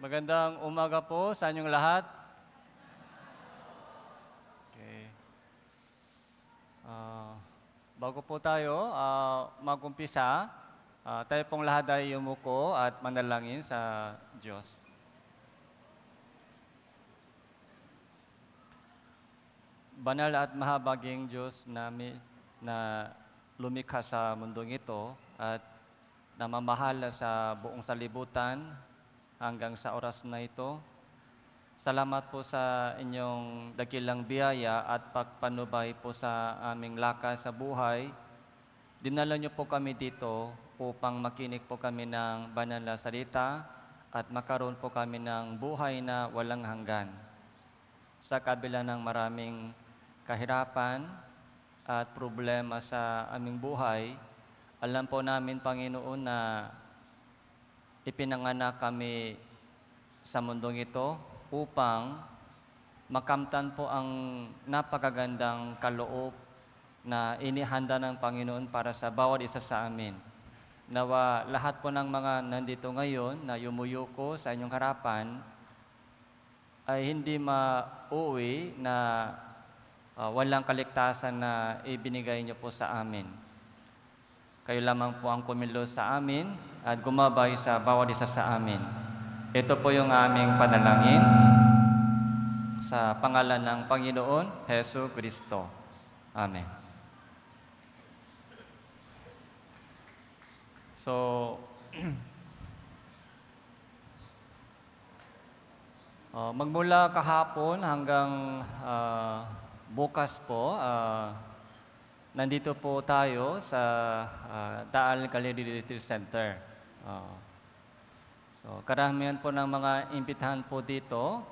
Magandang umaga po sa inyong lahat. Okay. Bago po tayo mag-umpisa, tayo pong lahat ay yumuko at manalangin sa Diyos. Banal at mahabaging Diyos namin na lumikha sa mundong ito at namamahala sa buong salibutan hanggang sa oras na ito. Salamat po sa inyong dakilang biyaya at pagpanubay po sa aming lakas sa buhay. Dinala niyo po kami dito upang makinig po kami ng banal na salita at makaroon po kami ng buhay na walang hanggan. Sa kabila ng maraming kahirapan at problema sa aming buhay, alam po namin, Panginoon, na ipinanganak kami sa mundong ito upang makamtan po ang napakagandang kaloob na inihanda ng Panginoon para sa bawat isa sa amin. Nawa lahat po ng mga nandito ngayon na yumuyuko sa inyong harapan ay hindi mauwi na walang kaligtasan na ibinigay niyo po sa amin. Kayo lamang po ang kumilos sa amin at gumabay sa bawat isa sa amin. Ito po yung aming panalangin sa pangalan ng Panginoon Hesus Kristo. Amen. So, magmula kahapon hanggang bukas po, nandito po tayo sa Taal Galilee Retreat Center. So, karamihan po ng mga imbitahan po dito,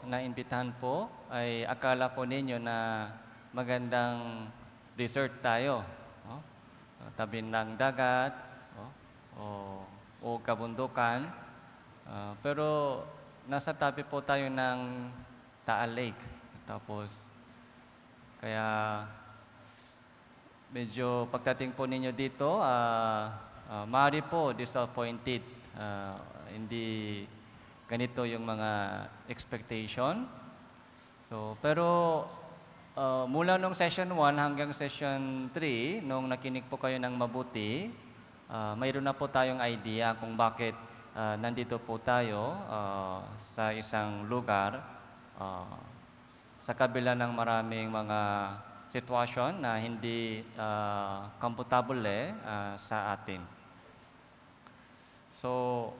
ay akala po ninyo na magandang resort tayo. Tabi ng dagat, o kabundukan. Pero nasa tabi po tayo ng Taal Lake. Tapos, kaya medyo pagdating po ninyo dito, maaari po disappointed. Hindi ganito yung mga expectation. So, pero mula nung session 1 hanggang session 3, nung nakinig po kayo ng mabuti, mayroon na po tayong idea kung bakit nandito po tayo sa isang lugar sa kabila ng maraming mga sitwasyon na hindi komportable sa atin. So,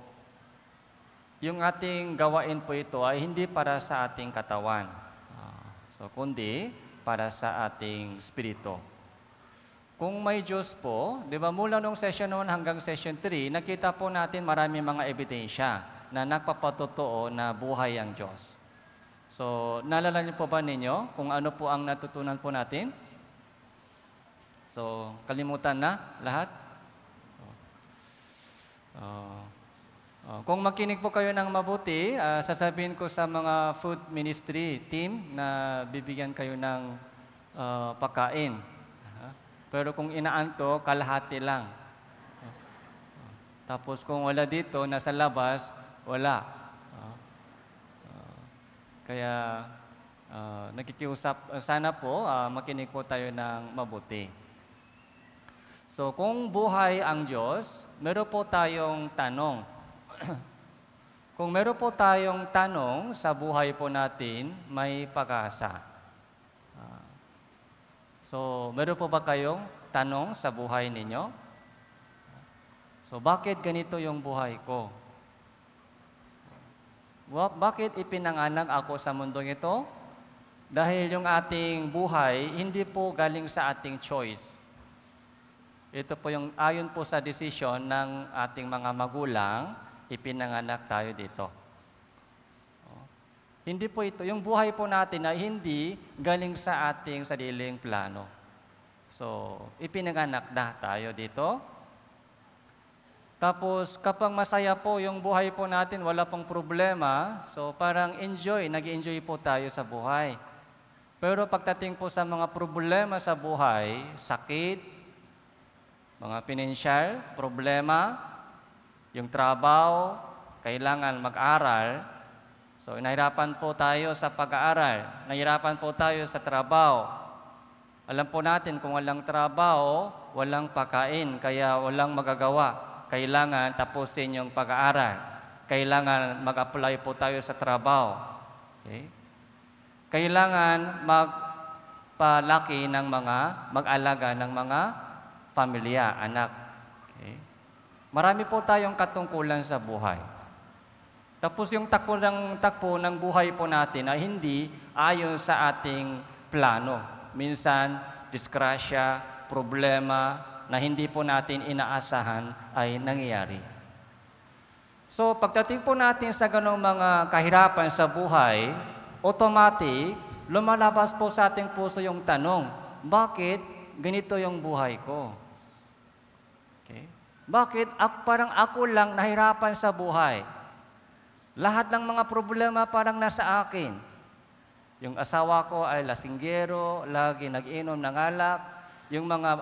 yung ating gawain po ito ay hindi para sa ating katawan, kundi para sa ating spirito. Kung may Diyos po, di ba, mula nung session 1 hanggang session 3, nakita po natin maraming mga ebidensya na nagpapatotoo na buhay ang Diyos. So, naalala niyo po ba ninyo kung ano po ang natutunan po natin? So, kalimutan na lahat? Kung makinig po kayo ng mabuti, sasabihin ko sa mga food ministry team na bibigyan kayo ng pagkain. Pero kung inaanto, kalahati lang. Tapos kung wala dito, nasa labas, wala. Kaya nakikiusap, sana po makinig po tayo ng mabuti. So kung buhay ang Diyos, meron po tayong tanong. Kung meron po tayong tanong sa buhay po natin, may pag-asa. So, meron po ba kayong tanong sa buhay ninyo? So, bakit ganito yung buhay ko? Bakit ipinanganak ako sa mundong ito? Dahil yung ating buhay, hindi po galing sa ating choice. Ito po yung ayon po sa desisyon ng ating mga magulang, ipinanganak tayo dito. Hindi po ito, yung buhay po natin ay hindi galing sa ating sariling plano. So, ipinanganak na tayo dito. Tapos, kapag masaya po yung buhay po natin, wala pong problema, so parang nag-enjoy po tayo sa buhay. Pero pagdating po sa mga problema sa buhay, sakit, mga pinansyal, problema, yung trabaho, kailangan mag-aral, So, nahirapan po tayo sa pag-aaral, nahirapan po tayo sa trabaho. Alam po natin kung walang trabaho, walang pagkain, kaya walang magagawa. Kailangan tapusin yung pag-aaral. Kailangan mag-apply po tayo sa trabaho. Okay? Kailangan magpalaki ng mag-alaga ng mga pamilya, anak. Okay? Marami po tayong katungkulan sa buhay. Tapos yung takbo ng buhay po natin ay hindi ayon sa ating plano. Minsan, disgrasya, problema na hindi po natin inaasahan ay nangyayari. So, pagdating po natin sa ganong mga kahirapan sa buhay, automatic, lumalabas po sa ating puso yung tanong, bakit ganito yung buhay ko? Okay? Bakit parang ako lang nahirapan sa buhay? Lahat ng mga problema parang nasa akin. Yung asawa ko ay lasinggero, lagi nag-inom ng alak. Yung mga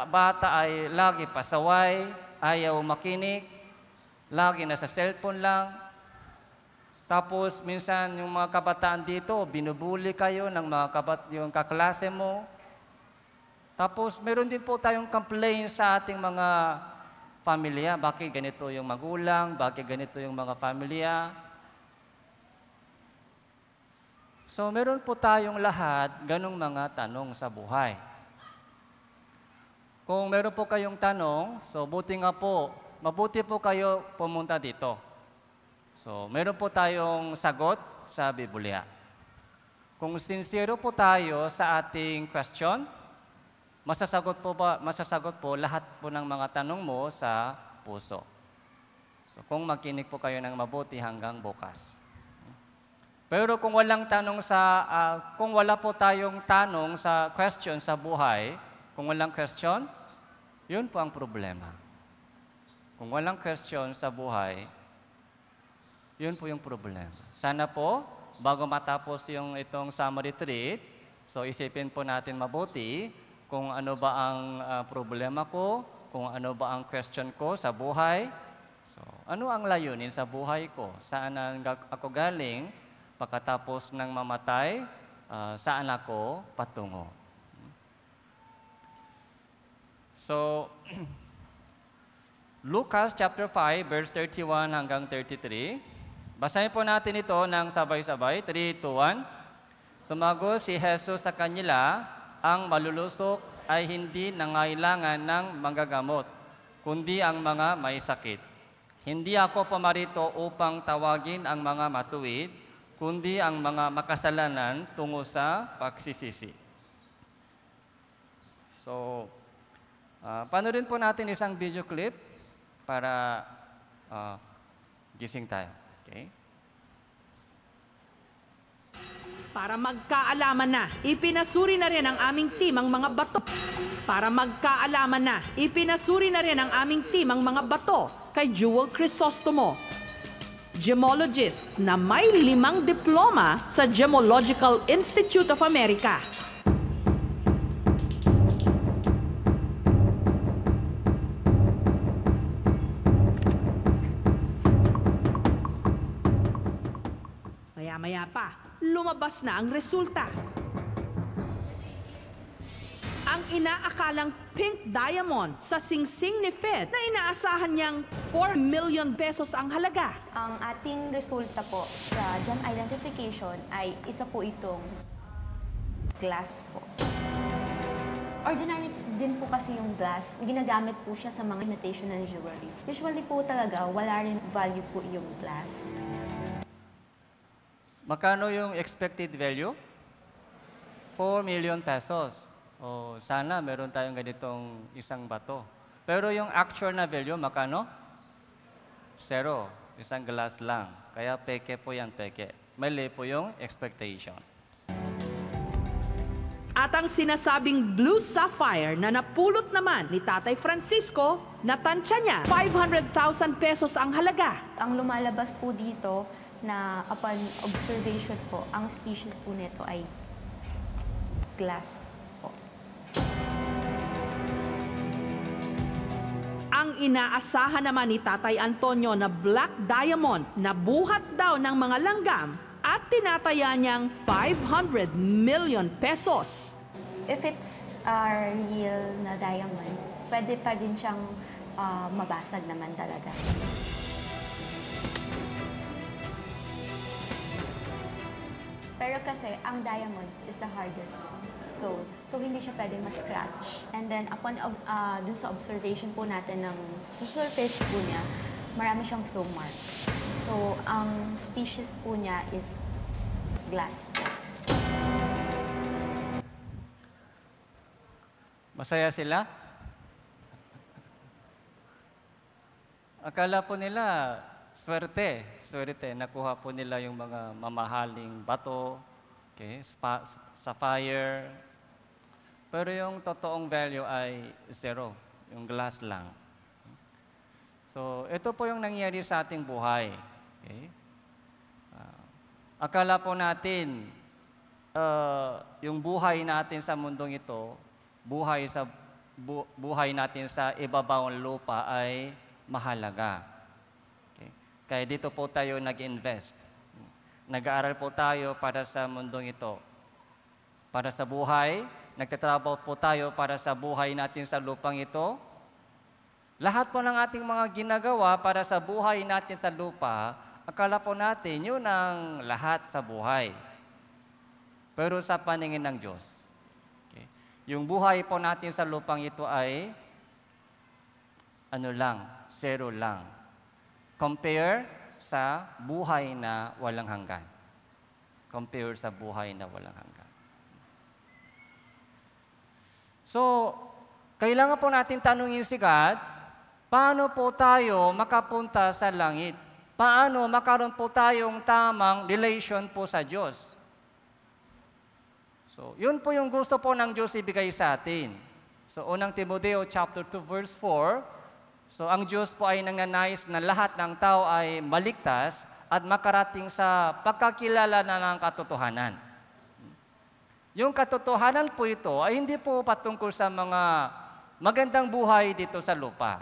bata ay lagi pasaway, ayaw makinig, lagi nasa cellphone lang. Tapos minsan yung mga kabataan dito, binubuli kayo ng yung kaklase mo. Tapos meron din po tayong complaint sa ating mga pamilya, bakit ganito yung magulang, bakit ganito yung mga pamilya. So, meron po tayong lahat ganong mga tanong sa buhay. Kung meron po kayong tanong, so mabuti po kayo pumunta dito. So, meron po tayong sagot sa Biblia. Kung sincere po tayo sa ating question, masasagot po lahat po ng mga tanong mo sa puso. So, kung makinig po kayo ng mabuti hanggang bukas. Pero kung kung wala po tayong tanong sa question sa buhay, kung walang question, yun po ang problema. Kung walang question sa buhay, yun po yung problema. Sana po, bago matapos itong summer retreat, so isipin po natin mabuti, kung ano ba ang problema ko, kung ano ba ang question ko sa buhay. So, ano ang layunin sa buhay ko? Saan ako galing? Pagkatapos ng mamatay, saan ako patungo? So, Lucas chapter 5, verse 31 hanggang 33. Basahin po natin ito ng sabay-sabay. 3, 2, 1. Sumagot si Jesus sa kanila, ang malulusok ay hindi nangailangan ng manggagamot, kundi ang mga may sakit. Hindi ako pumarito upang tawagin ang mga matuwid, kundi ang mga makasalanan tungo sa pagsisisi. So, panoorin po natin isang video clip para gising tayo. Okay? Para magkaalaman na, ipinasuri na rin ang aming team ang mga bato. Para magkaalaman na, ipinasuri na rin ang aming team ang mga bato kay Jewel Crisostomo, gemologist na may 5 diploma sa Gemological Institute of America. Maya-maya pa, lumabas na ang resulta. Ang inaakalang pink diamond sa singsing ni Fed na inaasahan niyang 4 million pesos ang halaga. Ang ating resulta po sa gem identification ay isa po itong glass po. Ordinary din po kasi yung glass, ginagamit po siya sa mga imitation and jewelry. Usually po talaga, wala rin value po yung glass. Magkano yung expected value? 4 million pesos. O sana meron tayong ganitong isang bato. Pero yung actual na value, magkano? 0. Isang glass lang. Kaya peke po yan, peke. Mali po yung expectation. At ang sinasabing blue sapphire na napulot naman ni Tatay Francisco, natansya niya 500,000 pesos ang halaga. Ang lumalabas po dito na upon observation po, ang species po nito ay glass po. Ang Ang inaasahan naman ni Tatay Antonio na Black Diamond na buhat daw ng mga langgam at tinataya niyang 500 million pesos. If it's real na diamond, pwede pa din siyang mabasag naman talaga. Pero kasi ang diamond is the hardest stone. So hindi siya pwedeng ma-scratch. And then upon dun sa observation po natin ng surface po niya, marami siyang flow marks. So ang species po niya is glass po. Masaya sila? Akala po nila, swerte. Nakuha po nila yung mga mamahaling bato, okay, sapphire. Pero yung totoong value ay zero, yung glass lang. So, ito po yung nangyari sa ating buhay. Okay? Akala po natin, yung buhay natin sa mundong ito, buhay natin sa ibabaw ng lupa ay mahalaga. Okay? Kaya dito po tayo nag-invest. Nag-aaral po tayo para sa mundong ito. Para sa buhay, nagtatrabaho po tayo para sa buhay natin sa lupang ito. Lahat po ng ating mga ginagawa para sa buhay natin sa lupa, akala po natin yun ang lahat sa buhay. Pero sa paningin ng Diyos, okay, yung buhay po natin sa lupang ito ay zero lang. Compare sa buhay na walang hanggan. Compare sa buhay na walang hanggan. So, kailangan po natin tanungin si God, paano po tayo makapunta sa langit? Paano makaroon po tayong tamang relation po sa Diyos? So, yun po yung gusto po ng Diyos ibigay sa atin. So, unang Timoteo chapter 2 verse 4, so ang Diyos po ay nangnanais na lahat ng tao ay maligtas at makarating sa pagkakilala na ng katotohanan. Yung katotohanan po ito ay hindi po patungkol sa mga magandang buhay dito sa lupa.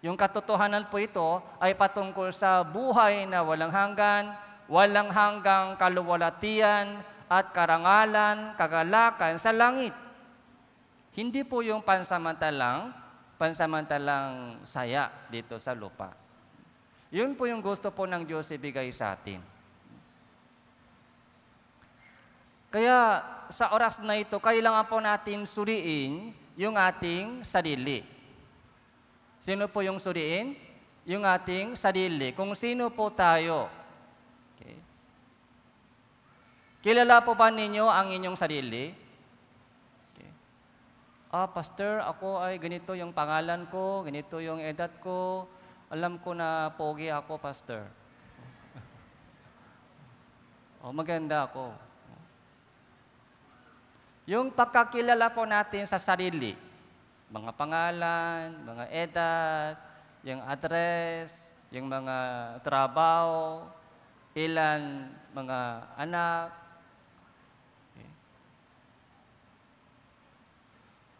Yung katotohanan po ito ay patungkol sa buhay na walang hanggang kaluwalhatian at karangalan, kagalakan sa langit. Hindi po yung pansamantalang saya dito sa lupa. Yun po yung gusto po ng Diyos ibigay sa atin. Kaya sa oras na ito, kailangan po natin suriin yung ating sarili. Sino po yung suriin? Yung ating sarili. Kung sino po tayo. Okay. Kilala po ba ninyo ang inyong sarili? Okay. Pastor, ako ay ganito yung pangalan ko, ganito yung edad ko, alam ko na pogi ako, Pastor. Maganda ako. Yung pagkakilala po natin sa sarili, mga pangalan, mga edad, yung address, yung mga trabaho, ilan mga anak. Okay.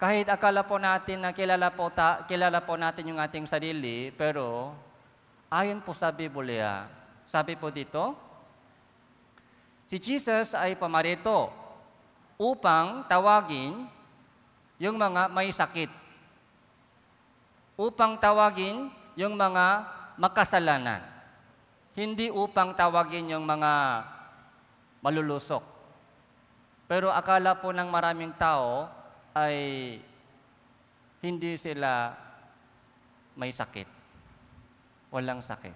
Kahit akala po natin na kilala po natin yung ating sarili, pero ayon po sa Biblia, sabi po dito, si Jesus ay pamarito upang tawagin yung mga may sakit. Upang tawagin yung mga makasalanan. Hindi upang tawagin yung mga malulusok. Pero akala po ng maraming tao ay hindi sila may sakit. Walang sakit.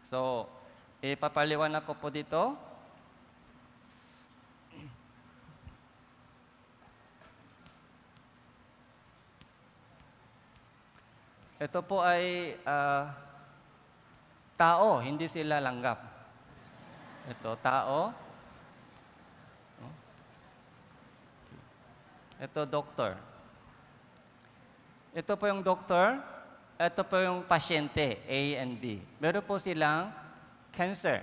So, ipapaliwanag ko po dito. Ito po ay tao, hindi sila langgam. Ito, tao. Ito, doktor. Ito po yung doktor. Ito po yung pasyente, A and B. Meron po silang cancer.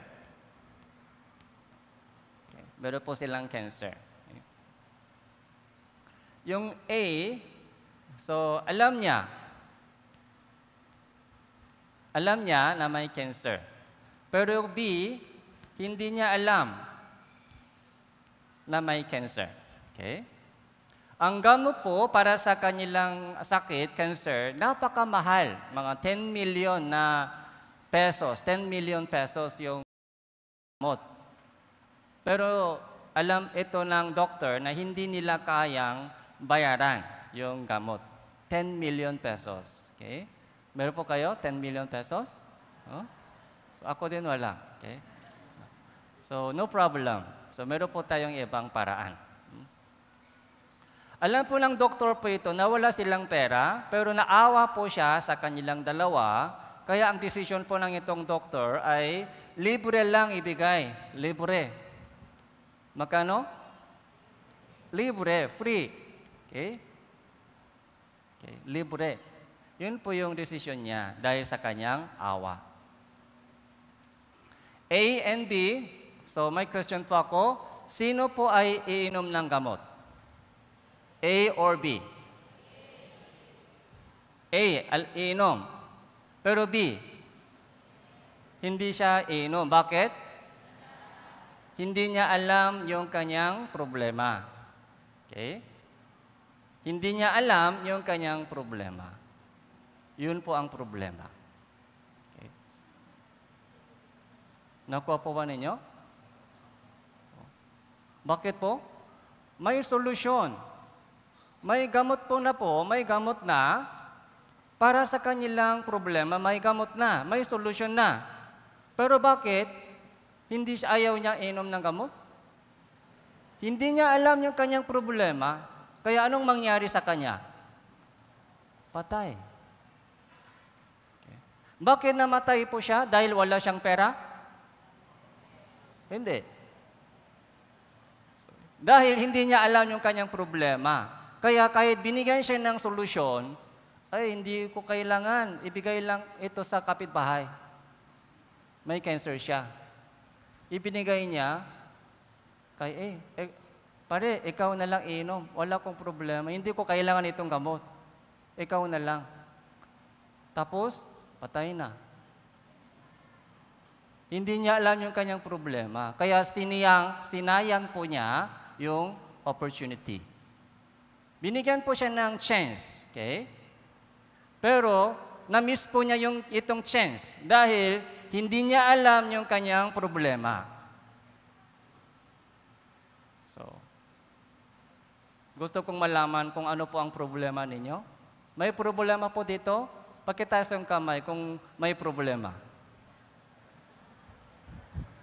Okay. Meron po silang cancer. Okay. Yung A, so alam niya Alam niya na may cancer. Pero yung B, hindi niya alam na may cancer. Okay? Ang gamot po para sa kanilang sakit, cancer, napakamahal. Mga 10 million na pesos, 10 million pesos yung gamot. Pero alam ito ng doktor na hindi nila kayang bayaran yung gamot. 10 million pesos. Okay? Meron po kayo 10 million pesos? Oh? So ako din wala. Okay? So no problem. So meron po tayong ibang paraan. Alam po ng doktor po ito na wala silang pera, pero naawa po siya sa kanilang dalawa, kaya ang decision po ng itong doktor ay libre lang ibigay. Libre. Magkano? Libre, free. Okay? Okay, libre. Yun po yung decision niya dahil sa kanyang awa. A and B, so may question po ako, sino po ay iinom ng gamot? A or B? A, iinom. Pero B, hindi siya iinom. Bakit? Hindi niya alam yung kanyang problema. Okay? Hindi niya alam yung kanyang problema. Yun po ang problema. Okay? Nakuha po ba ninyo? Bakit po? May solusyon. May gamot may gamot na, para sa kanilang problema, may gamot na, may solusyon na. Pero bakit hindi siya ayaw niya inom ng gamot? Hindi niya alam yung kanyang problema, kaya anong mangyari sa kanya? Patay. Okay. Bakit namatay po siya? Dahil wala siyang pera? Hindi. Dahil hindi niya alam yung kanyang problema. Kaya kahit binigyan siya ng solusyon, ay hindi ko kailangan, ibigay lang ito sa kapitbahay. May cancer siya. Ibinigay niya, pare, ikaw na lang inom, wala akong problema, hindi ko kailangan itong gamot. Ikaw na lang. Tapos, patay na. Hindi niya alam yung kanyang problema. Kaya sinayang po niya yung opportunity. Binigyan po siya ng chance. Okay? Pero, na-miss po niya itong chance dahil hindi niya alam yung kanyang problema. So, gusto kong malaman kung ano po ang problema ninyo. May problema po dito? Pakitaas yung kamay kung may problema.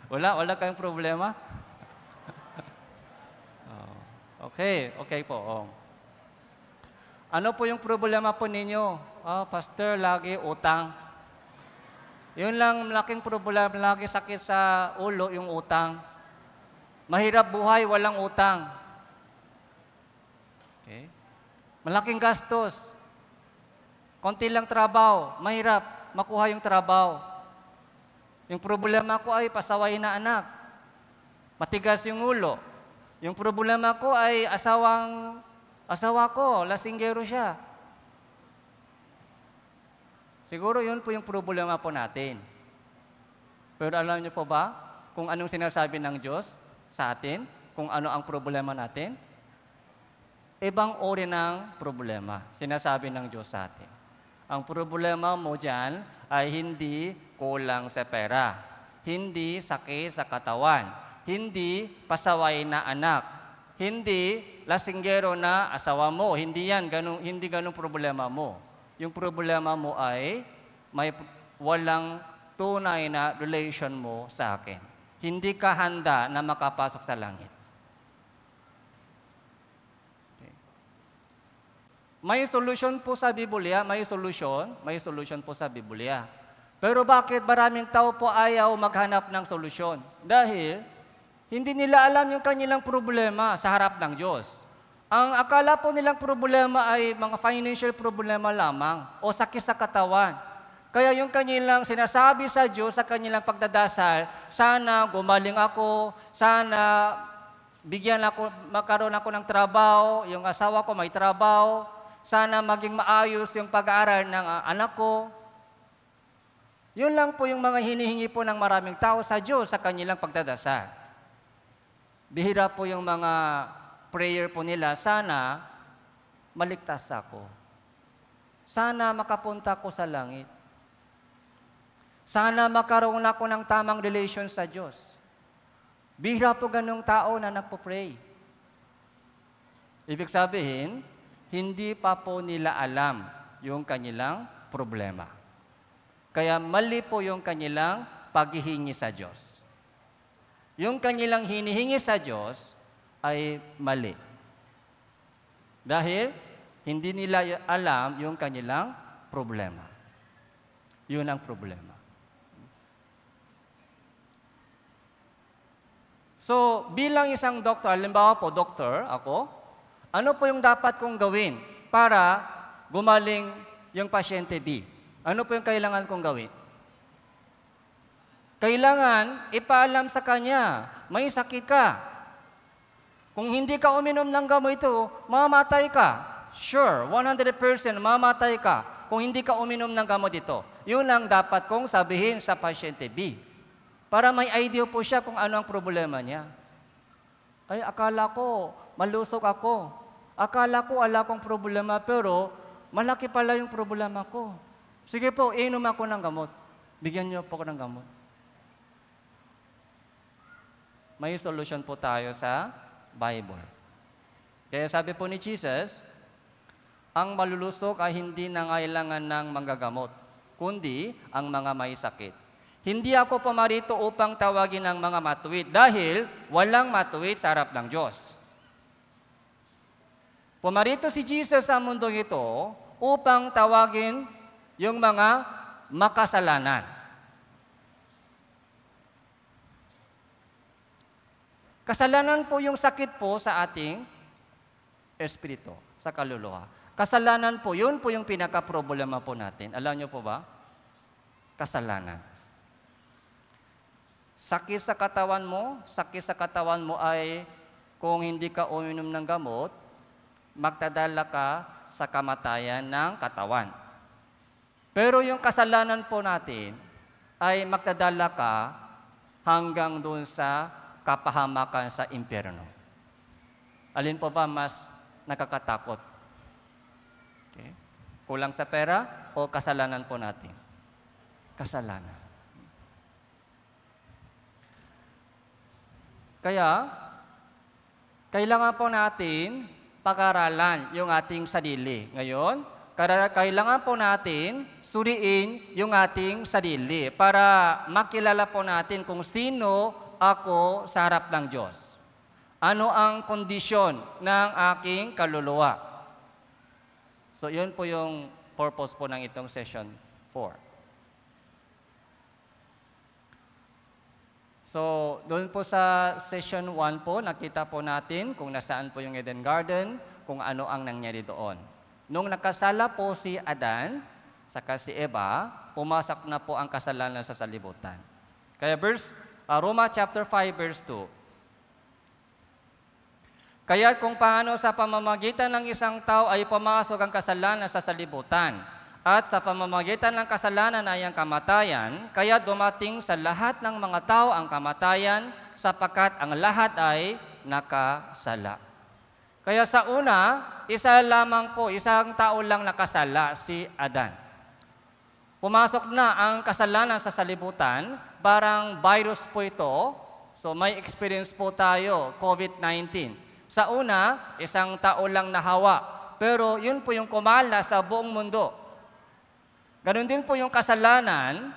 Wala kayong problema? Okay po. Oh. Ano po yung problema po ninyo? Pastor, lagi utang. Yun lang, malaking problema, lagi sakit sa ulo, yung utang. Mahirap buhay, walang utang. Okay? Malaking gastos. Konti lang trabaho, mahirap makuha yung trabaho. Yung problema ko ay pasaway na anak. Matigas yung ulo. Yung problema ko ay asawa ko, lasinggero siya. Siguro yun po yung problema po natin. Pero alam niyo po ba kung anong sinasabi ng Diyos sa atin? Kung ano ang problema natin? Ibang uri ng problema, sinasabi ng Diyos sa atin. Ang problema mo dyan ay hindi kulang sa pera, hindi sakit sa katawan, hindi pasaway na anak, hindi lasinggero na asawa mo. Hindi ganun problema mo. Yung problema mo ay walang tunay na relation mo sa akin. Hindi ka handa na makapasok sa langit. Okay. May solusyon po sa Biblia, may solusyon po sa Biblia. Pero bakit maraming tao po ayaw maghanap ng solusyon? Dahil hindi nila alam yung kanilang problema sa harap ng Diyos. Ang akala po nilang problema ay mga financial problema lamang o sakit sa katawan. Kaya yung kanilang sinasabi sa Diyos sa kanilang pagdadasal, sana gumaling ako, sana magkaroon ako ng trabaho, yung asawa ko may trabaho, sana maging maayos yung pag-aaral ng anak ko. Yun lang po yung mga hinihingi po ng maraming tao sa Diyos sa kanilang pagdadasal. Bihira po yung mga prayer po nila, sana maligtas ako. Sana makapunta ko sa langit. Sana makaroon ako ng tamang relation sa Diyos. Bihira po ganong tao na nagpo-pray. Ibig sabihin, hindi pa po nila alam yung kanilang problema. Kaya mali po yung kanilang paghihingi sa Diyos. Yung kanilang hinihingi sa Diyos ay mali. Dahil hindi nila alam yung kanilang problema. Yun ang problema. So, bilang isang doktor, halimbawa po, doktor, ako, ano po yung dapat kong gawin para gumaling yung pasyente B? Ano po yung kailangan kong gawin? Kailangan ipaalam sa kanya, may sakit ka. Kung hindi ka uminom ng gamot ito, mamamatay ka. Sure, 100% mamamatay ka kung hindi ka uminom ng gamot ito. Yun ang dapat kong sabihin sa pasyente B. Para may idea po siya kung ano ang problema niya. Ay, akala ko, malusog ako. Akala ko, wala akong problema, pero malaki pala yung problema ko. Sige po, inom ako ng gamot. Bigyan niyo po ako ng gamot. May solution po tayo sa Bible. Kaya sabi po ni Jesus, ang malulusog ay hindi nangailangan ng manggagamot, kundi ang mga may sakit. Hindi ako pumarito upang tawagin ang mga matuwid dahil walang matuwid sa harap ng Diyos. Pumarito si Jesus sa mundong ito upang tawagin yung mga makasalanan. Kasalanan po yung sakit po sa ating espiritu, sa kaluluwa. Kasalanan po, yun po yung pinaka-problema po natin. Alam niyo po ba? Kasalanan. Sakit sa katawan mo ay kung hindi ka uminom ng gamot, magdadala ka sa kamatayan ng katawan. Pero yung kasalanan po natin ay magdadala ka hanggang doon sa kapahamakan sa impyerno. Alin po ba mas nakakatakot? Okay. Kulang sa pera o kasalanan po natin? Kasalanan. Kaya, kailangan po natin pag-aralan yung ating sarili. Ngayon, kailangan po natin suriin yung ating sarili para makilala po natin kung sino ako sa harap ng Diyos. Ano ang kondisyon ng aking kaluluwa? So, yun po yung purpose po ng itong session 4. So, doon po sa session 1 po, nakita po natin kung nasaan po yung Eden Garden, kung ano ang nangyari doon. Nung nakasala po si Adan, saka si Eva, pumasok na po ang kasalanan sa salibutan. Kaya Roma chapter 5 verse 2. Kaya kung paano sa pamamagitan ng isang tao ay pumasok ang kasalanan sa salibutan, at sa pamamagitan ng kasalanan ay ang kamatayan, kaya dumating sa lahat ng mga tao ang kamatayan, sapagkat ang lahat ay nakasala. Kaya sa una, isang tao lang nakasala, si Adan. Pumasok na ang kasalanan sa salibutan, parang virus po ito, so may experience po tayo, COVID-19. Sa una, isang tao lang nahawa, pero yun po yung kumala sa buong mundo. Ganon din po yung kasalanan,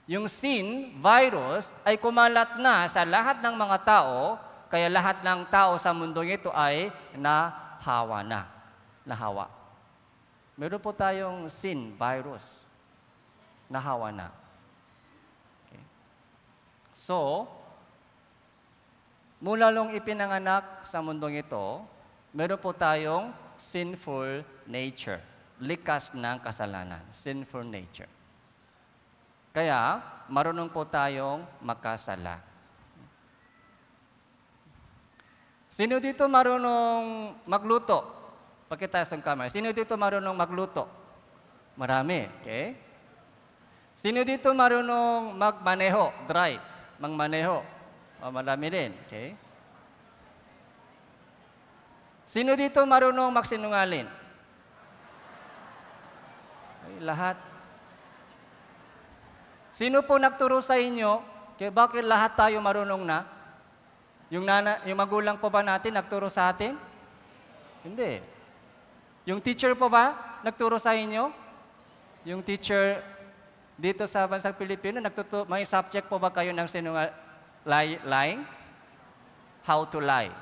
yung sin, virus, ay kumalat na sa lahat ng mga tao, kaya lahat ng tao sa mundong ito ay nahawa na. Nahawa. Meron po tayong sin, virus. Nahawa na. Okay. So, mula nung ipinanganak sa mundong ito, meron po tayong sinful nature. Likas ng kasalanan, sinful nature. Kaya, marunong po tayong makasala. Sino dito marunong magluto? Pakita sa camera. Sino dito marunong magluto? Marami, okay? Sino dito marunong magmaneho, drive, magmaneho? Marami din, okay? Sino dito marunong magsinungaling? Ay, lahat. Sino po nagturo sa inyo? Kaya bakit lahat tayo marunong na? Yung magulang po ba natin nagturo sa atin? Hindi. Yung teacher po ba nagturo sa inyo? Yung teacher dito sa bansang Pilipino, may subject po ba kayo ng lying? How to lie.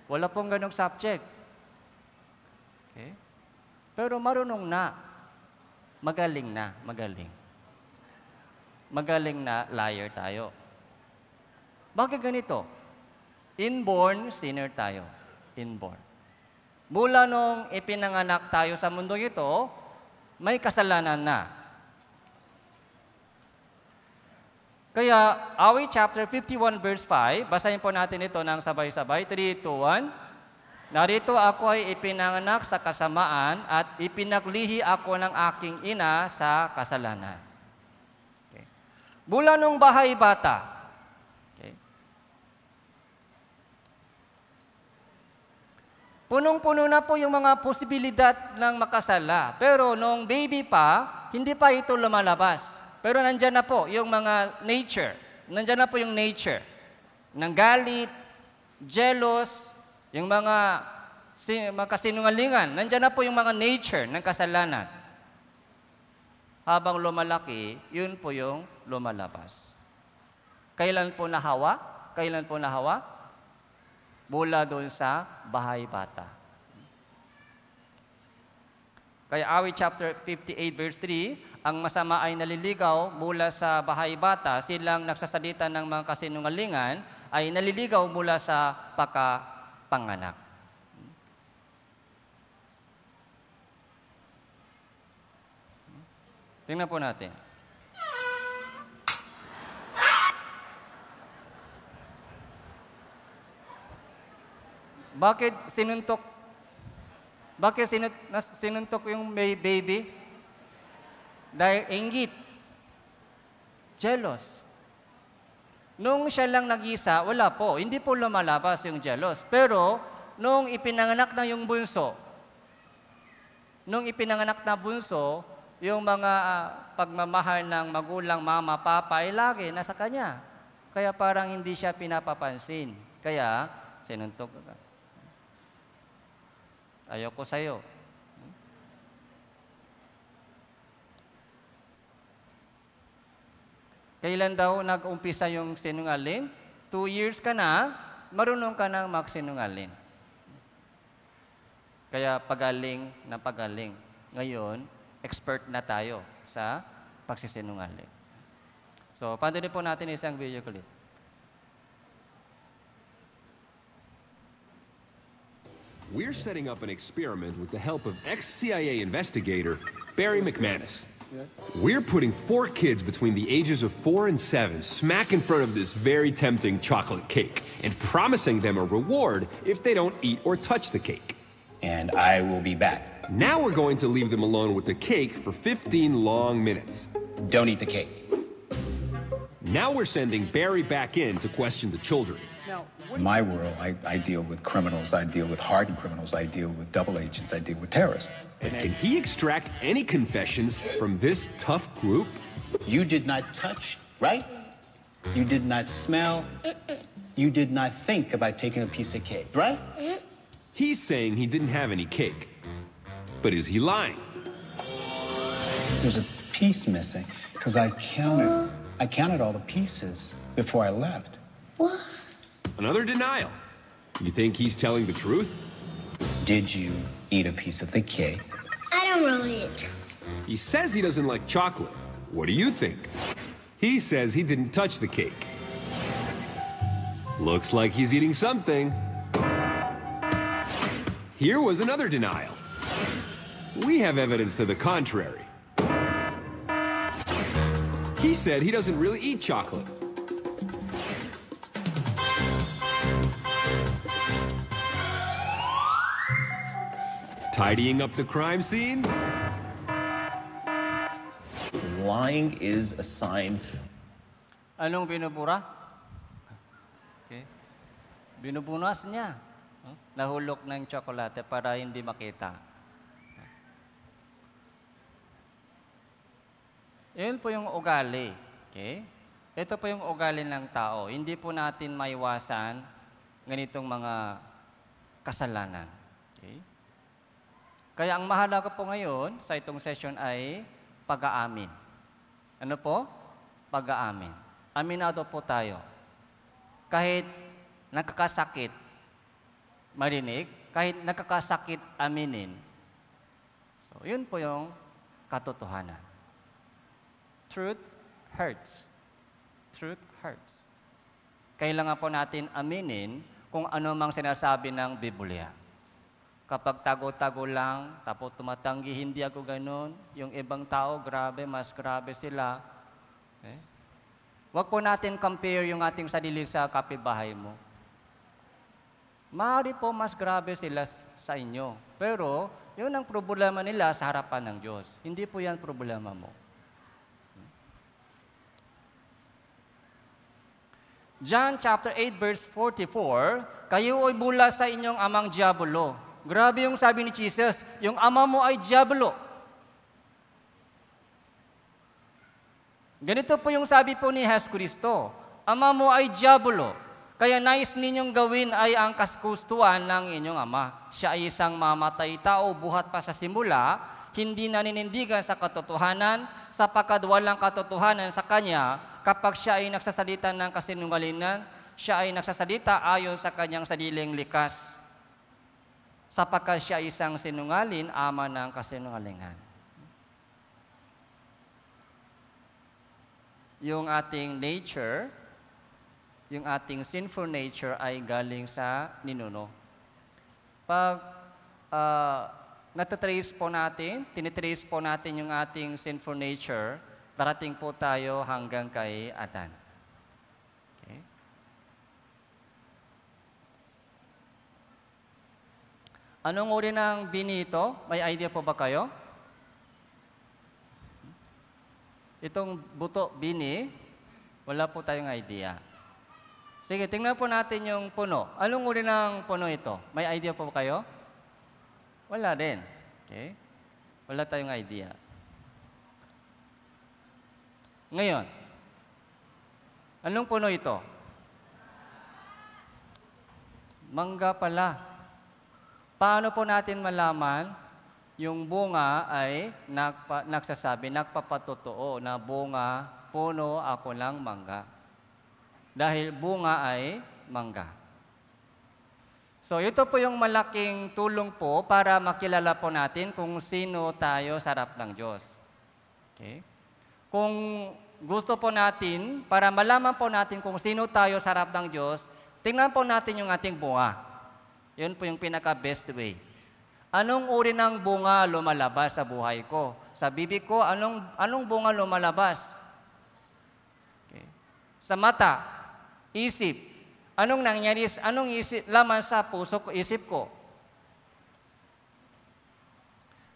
Wala pong ganong subject. Okay? Pero marunong na. Magaling na. Magaling. Magaling na liar tayo. Bakit ganito? Inborn sinner tayo. Inborn. Mula nung ipinanganak tayo sa mundong ito, may kasalanan na. Kaya, awit chapter 51 verse 5, basahin po natin ito ng sabay-sabay. 3, 2, 1. Narito ako ay ipinanganak sa kasamaan at ipinaglihi ako ng aking ina sa kasalanan. Okay. Mula nung bahay bata, okay, punong-puno na po yung mga posibilidad ng makasala. Pero nung baby pa, hindi pa ito lumalabas. Pero nandyan na po yung mga nature. Nandyan na po yung nature ng galit, jealous, yung mga kasinungalingan. Nandyan na po yung mga nature ng kasalanan. Habang lumalaki, yun po yung lumalabas. Kailan po nahawa? Kailan po nahawa? Mula doon sa bahay bata. Kaya awit chapter 58 verse 3, ang masama ay naliligaw mula sa bahay bata, silang nagsasalita ng mga kasinungalingan ay naliligaw mula sa pagkapanganak. Tingnan po natin. Bakit sinuntok yung baby? Dahil inggit. Jealous. Nung siya lang nag-isa, wala po. Hindi po lumalabas yung jealous. Pero, nung ipinanganak na yung bunso, yung mga pagmamahal ng magulang, mama, papa, ay lagi nasa kanya. Kaya parang hindi siya pinapapansin. Kaya, sinuntok ka. Ayoko sa'yo. Kailan daw nag-umpisa yung sinungaling? 2 years ka na, marunong ka nang magsinungaling. Kaya pagaling na pagaling. Ngayon, expert na tayo sa pagsisinungaling. So, panoorin po natin isang video clip. We're setting up an experiment with the help of ex-CIA investigator Barry McManus. We're putting 4 kids between the ages of 4 and 7 smack in front of this very tempting chocolate cake and promising them a reward if they don't eat or touch the cake. And I will be back. Now we're going to leave them alone with the cake for 15 long minutes. Don't eat the cake. Now we're sending Barry back in to question the children. In my world, I deal with criminals, I deal with hardened criminals, I deal with double agents, I deal with terrorists. And can he extract any confessions from this tough group? You did not touch, right? You did not smell. You did not think about taking a piece of cake, right? He's saying he didn't have any cake. But is he lying? There's a piece missing because I counted all the pieces before I left. What? Another denial. You think he's telling the truth? Did you eat a piece of the cake? I don't really eat. He says he doesn't like chocolate. What do you think? He says he didn't touch the cake. Looks like he's eating something. Here was another denial. We have evidence to the contrary. He said he doesn't really eat chocolate. Tidying up the crime scene? Lying is a sign. Anong binubura? Okay. Binubunas niya. Nahulog ng tsokolate para hindi makita. Yun po yung ugali. Okay? Ito po yung ugali ng tao. Hindi po natin maiwasan ganitong mga kasalanan. Okay? Kaya ang mahalaga po ngayon sa itong session ay pag-aamin. Ano po? Pag-aamin. Aminado po tayo. Kahit nakakasakit marinig, kahit nakakasakit aminin. So, yun po yung katotohanan. Truth hurts. Truth hurts. Kailangan po natin aminin kung ano mang sinasabi ng Biblia. Kapag tago-tago lang, tapos tumatanggi, hindi ako ganun. Yung ibang tao, grabe, mas grabe sila. Okay? Huwag po natin compare yung ating sarili sa kapitbahay mo. Maaari po mas grabe sila sa inyo. Pero, yun ang problema nila sa harapan ng Diyos. Hindi po yan problema mo. John chapter 8 verse 44, kayo ay bula sa inyong amang diabolo. Grabe yung sabi ni Jesus, yung ama mo ay diabolo. Ganito po yung sabi po ni Jesus Cristo, ama mo ay diabolo. Kaya nais ninyong gawin ay ang kagustuhan ng inyong ama. Siya ay isang mamatay tao, buhat pa sa simula, hindi naninindigan sa katotohanan, sapagkat walang katotohanan sa kanya. Kapag siya ay nagsasalita ng kasinungalingan, siya ay nagsasalita ayon sa kanyang sariling likas. Sapagkat siya ay isang sinungalin, ama ng kasinungalingan. Yung ating nature, yung ating sinful nature ay galing sa ninuno. Pag natatrace po natin, tinitrace po natin yung ating sinful nature, darating po tayo hanggang kay Adan. Okay? Anong uri ng bini ito? May idea po ba kayo? Itong buto bini, wala po tayong idea. Sige, tingnan po natin yung puno. Anong uri ng puno ito? May idea po ba kayo? Wala din. Okay? Wala tayong idea. Ngayon, anong puno ito? Mangga pala. Paano po natin malaman yung bunga ay nagsasabi, nagpapatotoo na bunga, puno ako ng mangga. Dahil bunga ay mangga. So, ito po yung malaking tulong po para makilala po natin kung sino tayo sa harap ng Diyos. Okay? Kung gusto po natin, para malaman po natin kung sino tayo sa harap ng Diyos, tingnan po natin yung ating bunga. Yun po yung pinaka-best way. Anong uri ng bunga lumalabas sa buhay ko? Sa bibig ko, anong bunga lumalabas? Okay. Sa mata, isip. Anong nangyari? Anong laman sa puso ko, isip ko?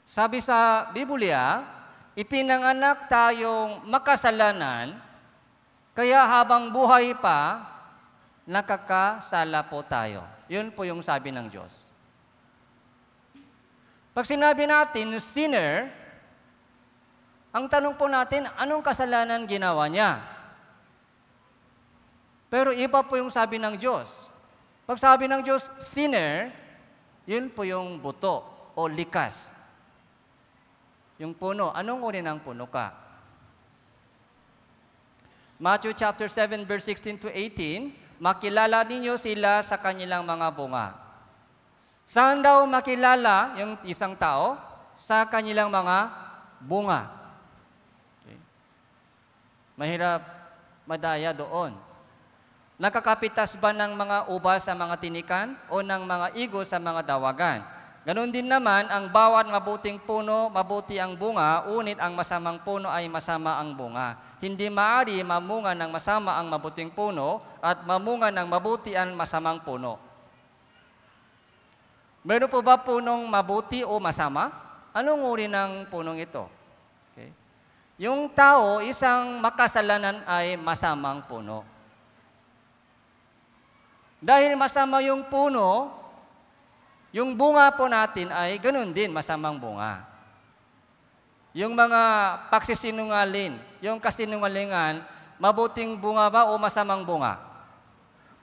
Sabi sa Biblia, ipinanganak tayong makasalanan, kaya habang buhay pa, nakakasala po tayo. Yun po yung sabi ng Diyos. Pag sinabi natin, sinner, ang tanong po natin, anong kasalanan ginawa niya? Pero iba po yung sabi ng Diyos. Pag sabi ng Diyos, sinner, yun po yung buto o likas. Yung puno, anong uri ng puno ka? Matthew chapter 7 verse 16 to 18, makilala ninyo sila sa kanilang mga bunga. Saan daw makilala yung isang tao? Sa kanilang mga bunga. Okay. Mahirap madaya doon. Nakakapitas ba ng mga ubas sa mga tinikan o ng mga igo sa mga dawagan? Ganon din naman, ang bawat mabuting puno, mabuti ang bunga, unit ang masamang puno ay masama ang bunga. Hindi maaari mamunga ng masama ang mabuting puno at mamunga ng mabuti ang masamang puno. Meron po ba punong mabuti o masama? Anong uri ng punong ito? Okay. Yung tao, isang makasalanan ay masamang puno. Dahil masama yung puno, yung bunga po natin ay ganun din, masamang bunga. Yung mga pagsisinungaling, yung kasinungalingan, mabuting bunga ba o masamang bunga?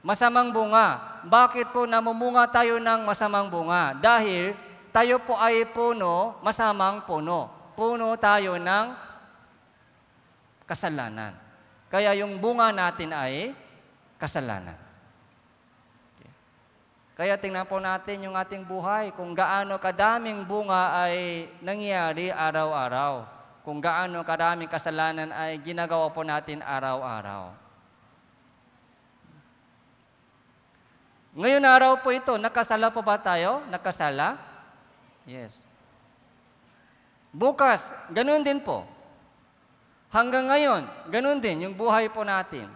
Masamang bunga. Bakit po namumunga tayo ng masamang bunga? Dahil tayo po ay puno, masamang puno. Puno tayo ng kasalanan. Kaya yung bunga natin ay kasalanan. Okay. Kaya tingnan po natin yung ating buhay, kung gaano kadaming bunga ay nangyayari araw-araw. Kung gaano kadaming kasalanan ay ginagawa po natin araw-araw. Ngayon araw po ito, nakasala po ba tayo? Nakasala? Yes. Bukas, ganun din po. Hanggang ngayon, ganun din yung buhay po natin.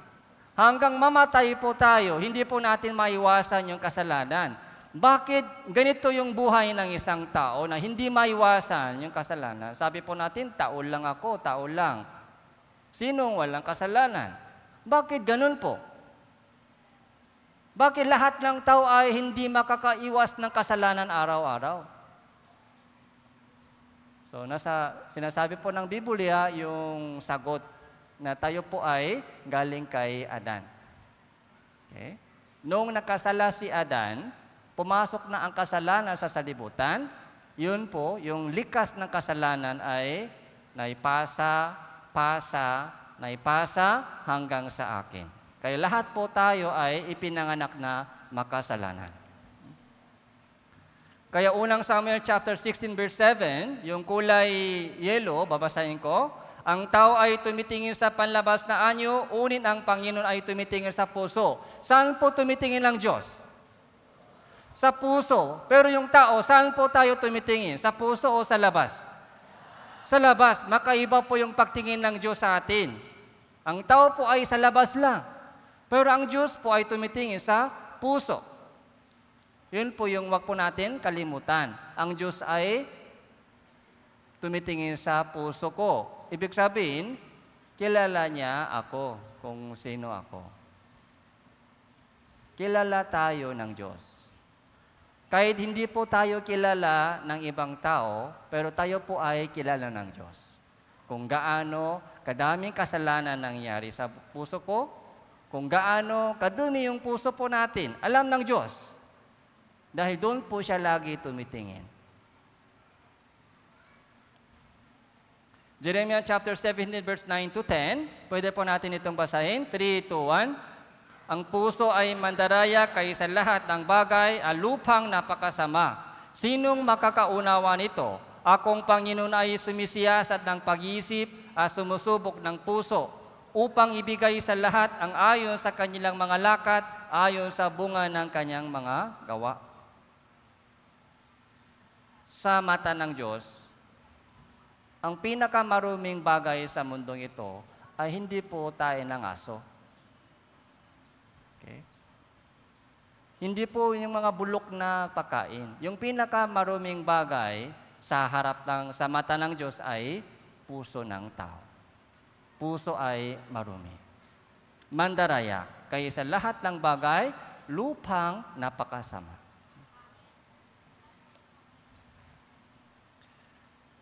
Hanggang mamatay po tayo, hindi po natin maiwasan yung kasalanan. Bakit ganito yung buhay ng isang tao na hindi maiwasan yung kasalanan? Sabi po natin, tao lang ako, tao lang. Sinong walang kasalanan? Bakit ganun po? Bakit lahat ng tao ay hindi makakaiwas ng kasalanan araw-araw? So, sinasabi po ng Biblia yung sagot na tayo po ay galing kay Adan. Okay? Noong nakasala si Adan, pumasok na ang kasalanan sa salibutan, yun po, yung likas ng kasalanan ay naipasa hanggang sa akin. Kaya lahat po tayo ay ipinanganak na makasalanan. Kaya unang Samuel chapter 16 verse 7, yung kulay yellow, babasahin ko, ang tao ay tumitingin sa panlabas na anyo, unin ang Panginoon ay tumitingin sa puso. Saan po tumitingin ang Diyos? Sa puso. Pero yung tao, saan po tayo tumitingin? Sa puso o sa labas? Sa labas. Makaiba po yung pagtingin ng Diyos sa atin. Ang tao po ay sa labas lang. Pero ang Diyos po ay tumitingin sa puso. Yun po yung wag po natin kalimutan. Ang Diyos ay tumitingin sa puso ko. Ibig sabihin, kilala niya ako kung sino ako. Kilala tayo ng Diyos. Kahit hindi po tayo kilala ng ibang tao, pero tayo po ay kilala ng Diyos. Kung gaano kadaming kasalanan nangyari sa puso ko, kung gaano kadumi yung puso po natin, alam ng Diyos. Dahil doon po siya lagi tumitingin. Jeremiah chapter 17 verse 9 to 10. Pwede po natin itong basahin. 3, 2, 1. Ang puso ay mandaraya kaysa lahat ng bagay, lupang napakasama. Sinong makakaunawa nito? Akong Panginoon ay sumisiyasat ng pag-iisip at sumusubok ng puso upang ibigay sa lahat ang ayon sa kanilang mga lakat, ayon sa bunga ng kanyang mga gawa. Sa mata ng Diyos, ang pinakamaruming bagay sa mundong ito ay hindi po tayo ng aso. Okay? Hindi po yung mga bulok na pagkain. Yung pinakamaruming bagay sa mata ng Diyos ay puso ng tao. Puso ay marumi. Mandaraya, kaya sa lahat ng bagay, lupang napakasama.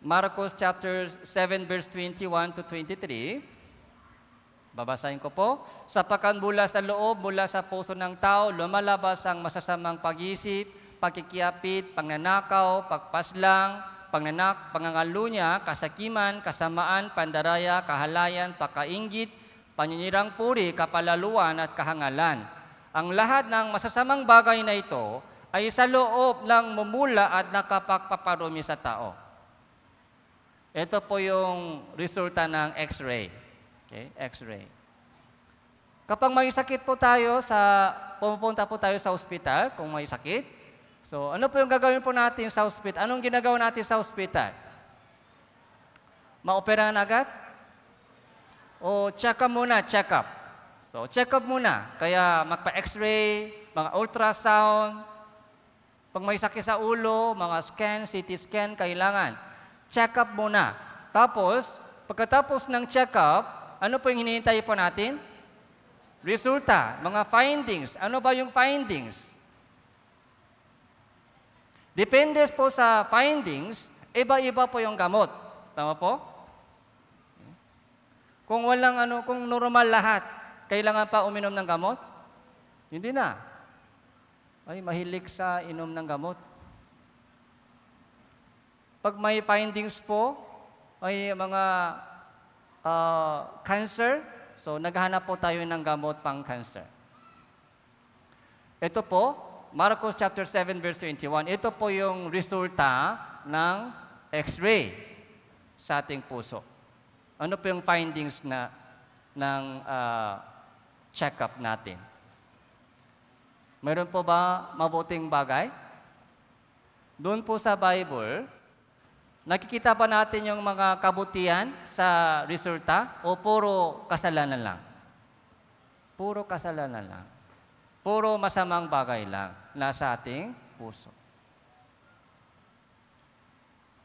Marcos chapter 7 verse 21 to 23. Babasahin ko po. Sapagkat mula sa loob, mula sa puso ng tao, lumalabas ang masasamang pag-isip, pagkikiapit, pagnanakaw, pagpaslang, pangangalunya, kasakiman, kasamaan, pandaraya, kahalayan, pagkainggit, paninirang puri, kapalaluan at kahangalan. Ang lahat ng masasamang bagay na ito ay sa loob lang mumula at nakapagpaparumi sa tao. Ito po yung resulta ng X-ray. Okay? X-ray. Kapag may sakit po tayo, pupunta po tayo sa ospital kung may sakit. So, ano po yung gagawin po natin sa ospital? Anong ginagawa natin sa ospital? Maoperahan agad? O check up muna, check up. So, check up muna. Kaya magpa-X-ray, mga ultrasound. Pag may sakit sa ulo, mga scan, CT scan, kailangan. Check up muna. Tapos, Pagkatapos ng check-up, ano po yung hinihintay po natin? Resulta, mga findings. Ano ba yung findings? Depende po sa findings, iba-iba po yung gamot. Tama po? Kung kung normal lahat, kailangan pa uminom ng gamot? Hindi na. Ay, mahilig sa inom ng gamot. Pag may findings po, ay mga cancer, so naghahanap po tayo ng gamot pang cancer. Ito po, Marcos chapter 7 verse 21, ito po yung resulta ng X-ray sa ating puso. Ano po yung findings ng check-up natin? Mayroon po ba mabuting bagay? Doon po sa Bible, nakikita ba natin yung mga kabutihan sa resulta o puro kasalanan lang? Puro kasalanan lang. Puro masamang bagay lang nasa ating puso.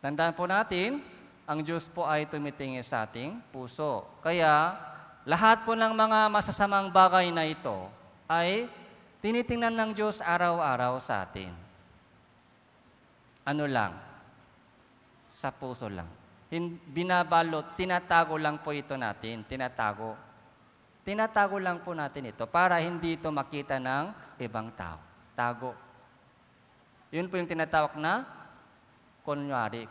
Tandaan po natin, ang Diyos po ay tumitingin sa ating puso. Kaya, lahat po ng mga masasamang bagay na ito ay tinitingnan ng Diyos araw-araw sa atin. Ano lang? Sa puso lang. Binabalot, tinatago lang po ito natin. Tinatago. Tinatago lang po natin ito para hindi ito makita ng ibang tao. Tago. Yun po yung tinatawag na kunwari.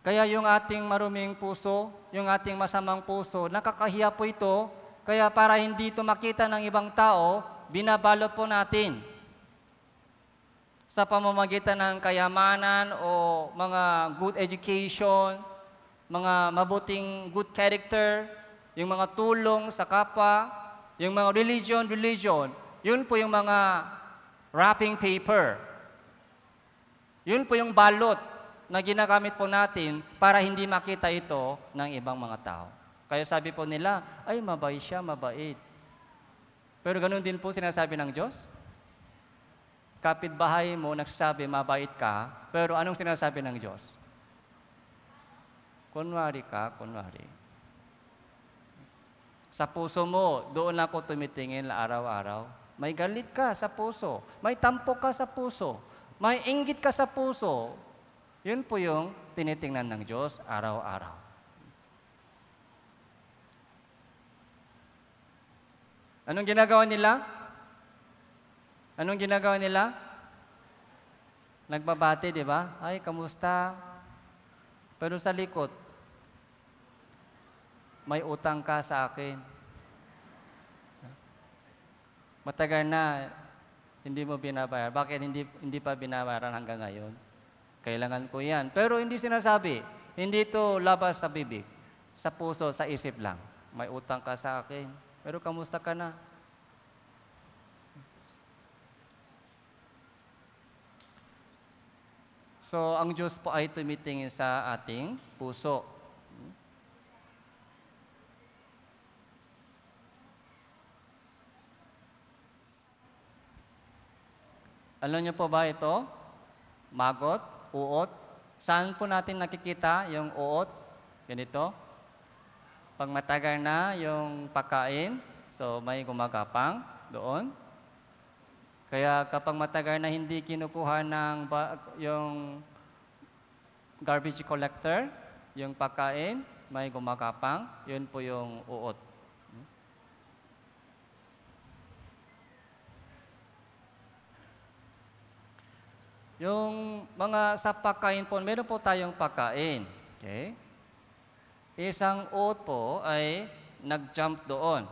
Kaya yung ating maruming puso, yung ating masamang puso, nakakahiya po ito. Kaya para hindi ito makita ng ibang tao, binabalot po natin sa pamamagitan ng kayamanan o mga good education, mga mabuting good character, yung mga tulong sa kapwa, yung mga religion, yun po yung mga wrapping paper. Yun po yung balot na ginagamit po natin para hindi makita ito ng ibang mga tao. Kaya sabi po nila, ay mabait siya, mabait. Pero ganun din po sinasabi ng Diyos. Kapitbahay mo nagsasabi, mabait ka, pero anong sinasabi ng Diyos? Kunwari ka, kunwari. Sa puso mo, doon ako tumitingin araw-araw. May galit ka sa puso. May tampok ka sa puso. May inggit ka sa puso. Yun po yung tinitingnan ng Diyos araw-araw. Anong ginagawa nila? Anong ginagawa nila? Nagbabati, di ba? Ay, kamusta? Pero sa likod, may utang ka sa akin. Matagal na, hindi mo binabayaran. Bakit hindi pa binabayaran hanggang ngayon? Kailangan ko yan. Pero hindi sinasabi. Hindi ito labas sa bibig. Sa puso, sa isip lang. May utang ka sa akin. Pero kamusta ka na? So, ang Diyos po ay tumitingin sa ating puso. Alam niyo po ba ito? Magot, uot. Saan po natin nakikita yung uot? Ganito. Pag matagal na yung pagkain, so may gumagapang doon. Kaya kapag matagal na hindi kinukuha ng yung garbage collector, yung pagkain, may gumagapang, yun po yung uot. Yung mga sa pagkain po, meron po tayong pagkain. Okay? Isang uot po ay nag-jump doon.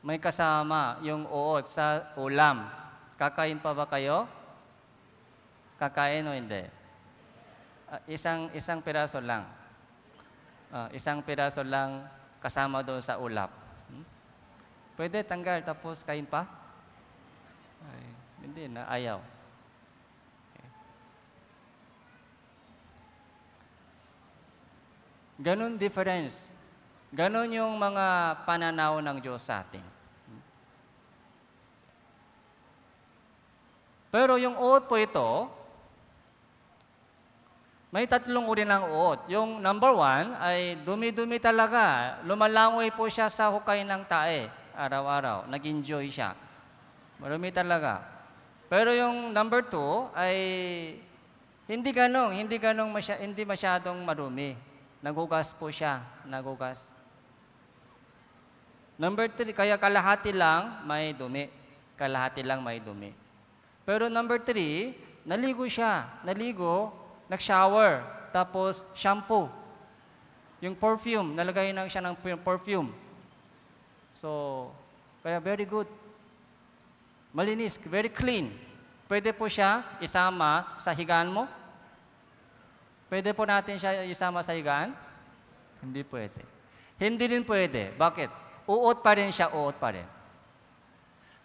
May kasama yung uot sa ulam. Kakain pa ba kayo? Kakain o hindi? Isang piraso lang. Isang piraso lang kasama doon sa ulap. Pwede tanggal tapos kain pa? Ay, hindi na, ayaw. Okay. Ganon difference. Ganon yung mga pananaw ng Diyos sa atin. Pero yung uot po ito, may tatlong uri ng uot. Yung number 1 ay dumi-dumi talaga. Lumalangoy po siya sa hukay ng tae araw-araw. Nag-enjoy siya. Marumi talaga. Pero yung number 2 ay hindi masyadong marumi. Naghugas po siya, naghugas. Number 3, kaya kalahati lang may dumi. Kalahati lang may dumi. Pero number 3, naligo siya. Naligo, nag-shower, tapos shampoo. Yung perfume, nalagay na siya ng perfume. So, kaya very good. Malinis, very clean. Pwede po siya isama sa higaan mo? Pwede po natin siya isama sa higaan? Hindi pwede. Hindi din pwede. Bakit? Uot pa rin siya, uot pa rin.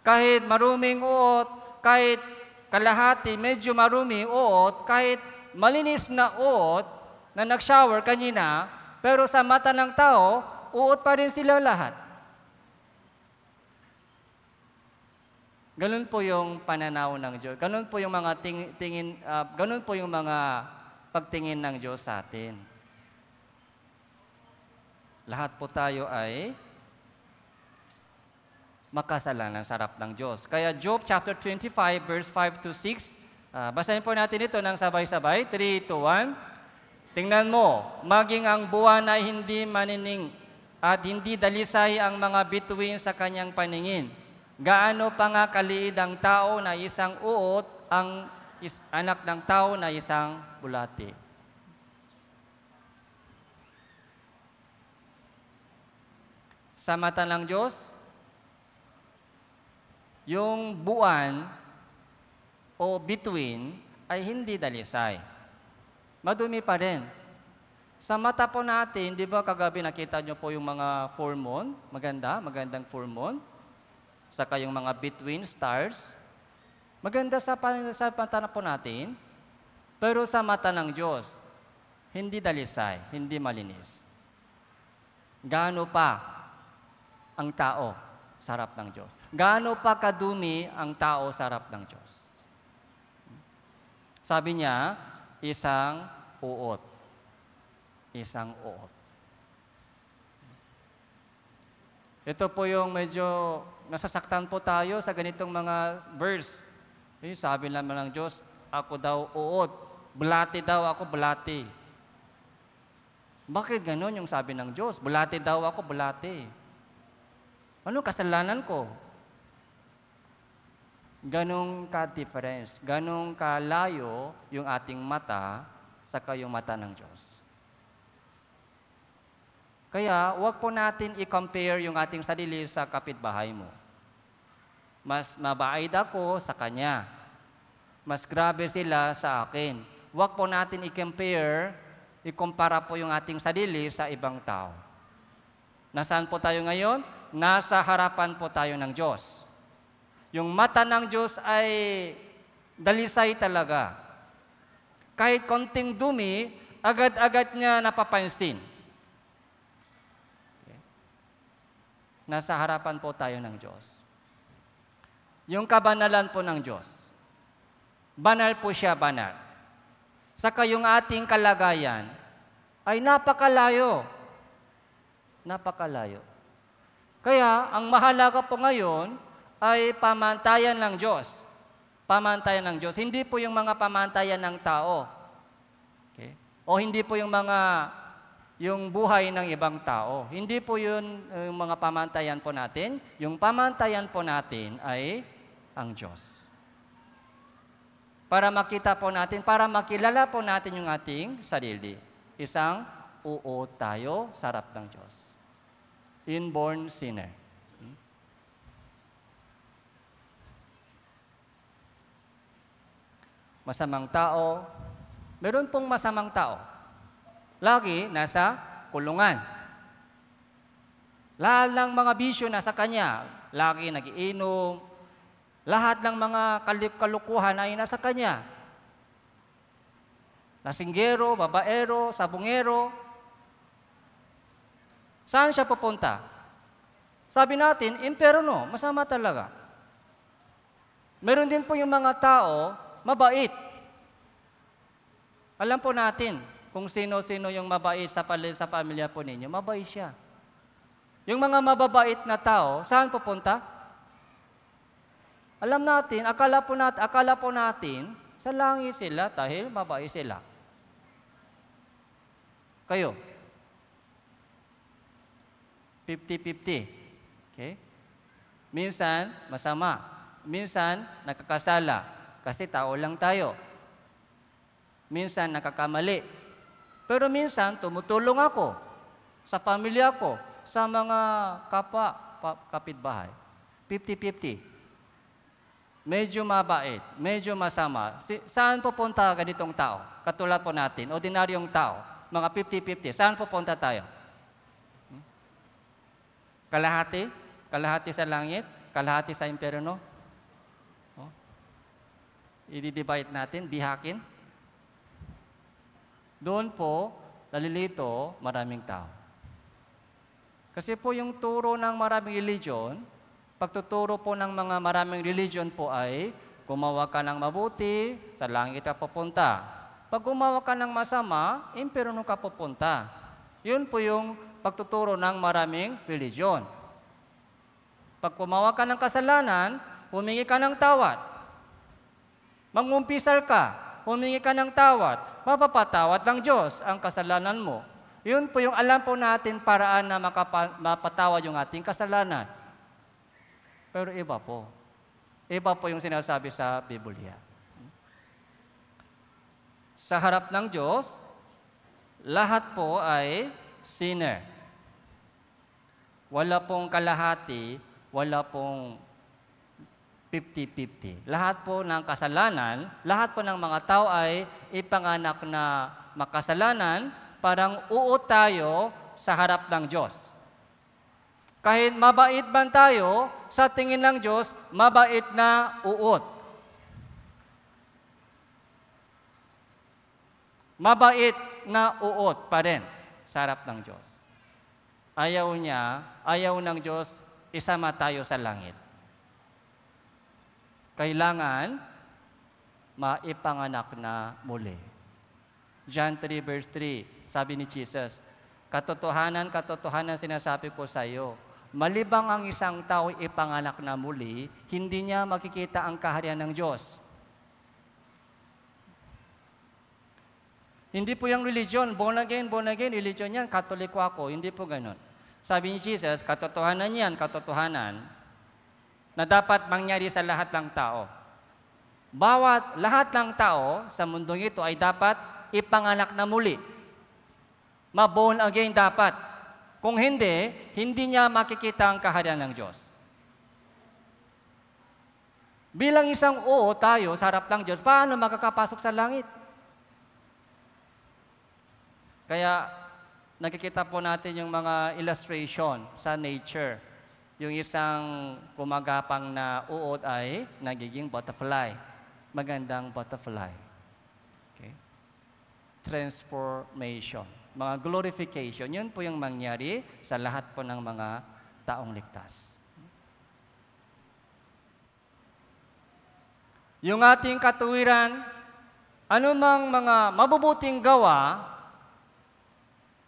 Kahit maruming uot, kahit kalahati, medyo marumi uot, kahit malinis na uot na nag-shower kanina, pero sa mata ng tao, uot pa rin sila lahat. Ganun po yung pananaw ng Diyos. Ganun po yung mga ganun po yung mga pagtingin ng Diyos sa atin. Lahat po tayo ay makasalanan sa harap ng Diyos. Kaya Job chapter 25 verse 5 to 6, basahin po natin ito ng sabay-sabay. 3, 2, 1. Tingnan mo, maging ang buwan ay hindi manining at hindi dalisay ang mga bituin sa kanyang paningin. Gaano pa nga kaliid ang tao na isang uot, ang anak ng tao na isang bulati. Sa mata ng Diyos, yung buwan o bituin ay hindi dalisay. Madumi pa rin. Sa mata po natin, di ba kagabi nakita nyo po yung mga full moon? Magandang full moon. Saka yung mga between stars. Maganda sa mata po natin, pero sa mata ng Diyos, hindi dalisay, hindi malinis. Gaano pa ang tao sa harap ng Diyos? Gaano pa kadumi ang tao sa harap ng Diyos? Sabi niya, isang uot. Isang uot. Ito po yung medyo nasasaktan po tayo sa ganitong mga verse. Sabi naman ng Diyos, ako daw uot. Bulati daw ako, bulati. Bakit ganon yung sabi ng Diyos? Bulati daw ako, bulati. Ano kasalanan ko? Ganong ka-difference, ganong kalayo yung ating mata sa yung mata ng Diyos. Kaya, huwag po natin i-compare yung ating sarili sa kapitbahay mo. Mas mabait ako sa kanya. Mas grabe sila sa akin. Huwag po natin i-compare, i-kumpara po yung ating sarili sa ibang tao. Nasaan po tayo ngayon? Nasa harapan po tayo ng Diyos. Yung mata ng Diyos ay dalisay talaga. Kahit konting dumi, agad-agad niya napapansin. Okay. Nasa harapan po tayo ng Diyos. Yung kabanalan po ng Diyos. Banal po siya, banal. Saka yung ating kalagayan ay napakalayo. Napakalayo. Kaya, ang mahalaga po ngayon ay pamantayan ng Diyos. Pamantayan ng Diyos. Hindi po yung mga pamantayan ng tao. Okay? O hindi po yung buhay ng ibang tao. Hindi po yun yung mga pamantayan po natin. Yung pamantayan po natin ay ang Diyos. Para makita po natin, para makilala po natin yung ating sarili. Isang uot tayo sa harap ng Diyos. Inborn sinner. Masamang tao. Meron pong masamang tao. Lagi nasa kulungan. Lahat ng mga bisyo nasa kanya. Lagi nagiinom. Lahat ng mga kalukuhan ay nasa kanya. Lasinggero, babaero, sabungero. Saan siya pupunta? Sabi natin, imperno, masama talaga. Meron din po yung mga tao, mabait. Alam po natin kung sino-sino yung mabait sa pamilya po ninyo, mabait siya. Yung mga mababait na tao, saan pupunta? Alam natin, akala po natin, sa langit sila dahil mabait sila. Kayo, 50-50. Okay? Minsan, masama. Minsan, nakakasala. Kasi tao lang tayo. Minsan, nakakamali. Pero minsan, tumutulong ako sa pamilya ko, sa mga kapitbahay. 50-50. Medyo mabait, medyo masama. Saan pupunta ganitong tao? Katulad po natin, ordinaryong tao, mga 50-50. Saan pupunta tayo? Kalahati? Kalahati sa langit? Kalahati sa impyerno? I-divide natin, dihakin. Doon po, nalilito, maraming tao. Kasi po yung turo ng maraming religion, pagtuturo po ng mga maraming religion po ay, gumawa ka ng mabuti, sa langit ka pupunta. Pag gumawa ka ng masama, impyerno ka pupunta. Yun po yung pagtuturo ng maraming religion. Pag gumawa ka ng kasalanan, humingi ka ng tawad. Mangumpisal ka, humingi ka ng tawad. Mapapatawad ng Diyos ang kasalanan mo. Yun po yung alam po natin paraan na mapatawad yung ating kasalanan. Pero iba po. Iba po yung sinasabi sa Biblia. Sa harap ng Diyos, lahat po ay sinner. Wala pong kalahati, wala pong 50-50. Lahat po ng kasalanan, lahat po ng mga tao ay ipanganak na makasalanan, parang uot tayo sa harap ng Diyos. Kahit mabait man tayo, sa tingin ng Diyos, mabait na uot. Mabait na uot pa rin sa harap ng Diyos. Ayaw ng Diyos, isama tayo sa langit. Kailangan maipanganak na muli. John 3 verse 3, sabi ni Jesus, katotohanan, katotohanan sinasabi ko sa iyo, malibang ang isang tao ipanganak na muli, hindi niya makikita ang kaharian ng Diyos. Hindi po yung religion, born again, religion yan, Katoliko ako, hindi po ganun. Sabi ni Jesus, katotohanan yan, katotohanan, na dapat mangyari sa lahat ng tao. Lahat ng tao sa mundong ito ay dapat ipanganak na muli. Ma-born again dapat. Kung hindi, hindi niya makikita ang kaharian ng Diyos. Bilang isang oo tayo sa harap ng Diyos, paano makakapasok sa langit? Kaya nakikita po natin yung mga illustration sa nature. Yung isang kumagapang na uod ay nagiging butterfly. Magandang butterfly. Okay? Transformation. Mga glorification. Yun po yung mangyari sa lahat po ng mga taong ligtas. Yung ating katuwiran, anumang mga mabubuting gawa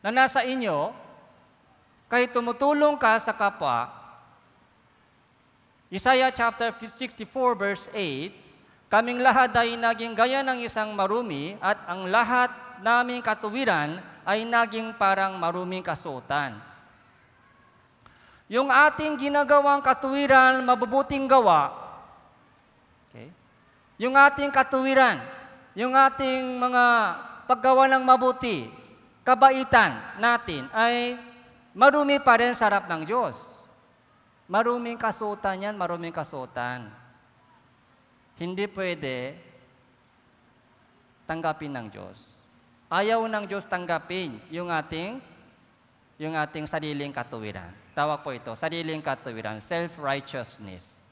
na nasa inyo, kahit tumutulong ka sa kapwa, Isaiah chapter 64 verse 8, kaming lahat ay naging gaya ng isang marumi at ang lahat naming katuwiran ay naging parang maruming kasuotan. Yung ating ginagawang katuwiran, mabubuting gawa, okay? Yung ating katuwiran, yung ating mga paggawa ng mabuti, kabaitan natin ay marumi pa rin sa harap ng Diyos. Maruming kasuotan yan, maruming kasuotan. Hindi pwede tanggapin ng Diyos. Ayaw ng Diyos tanggapin yung ating sariling katuwiran. Tawag po ito, sariling katuwiran, self-righteousness.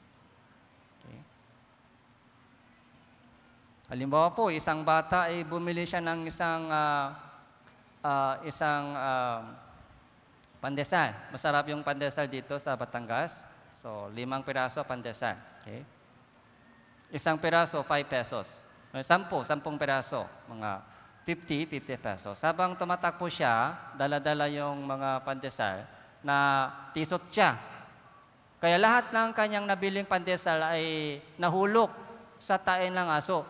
Okay. Halimbawa po, isang bata ay bumili siya ng isang pandesal. Masarap yung pandesal dito sa Batangas. So, 5 piraso pandesal. Okay? Isang piraso, 5 pesos. 10 piraso, mga 50 pesos. Habang tumatakbo siya, dala-dala yung mga pandesal, na tisot siya. Kaya lahat ng kanyang nabiling pandesal ay nahulog sa tain ng aso.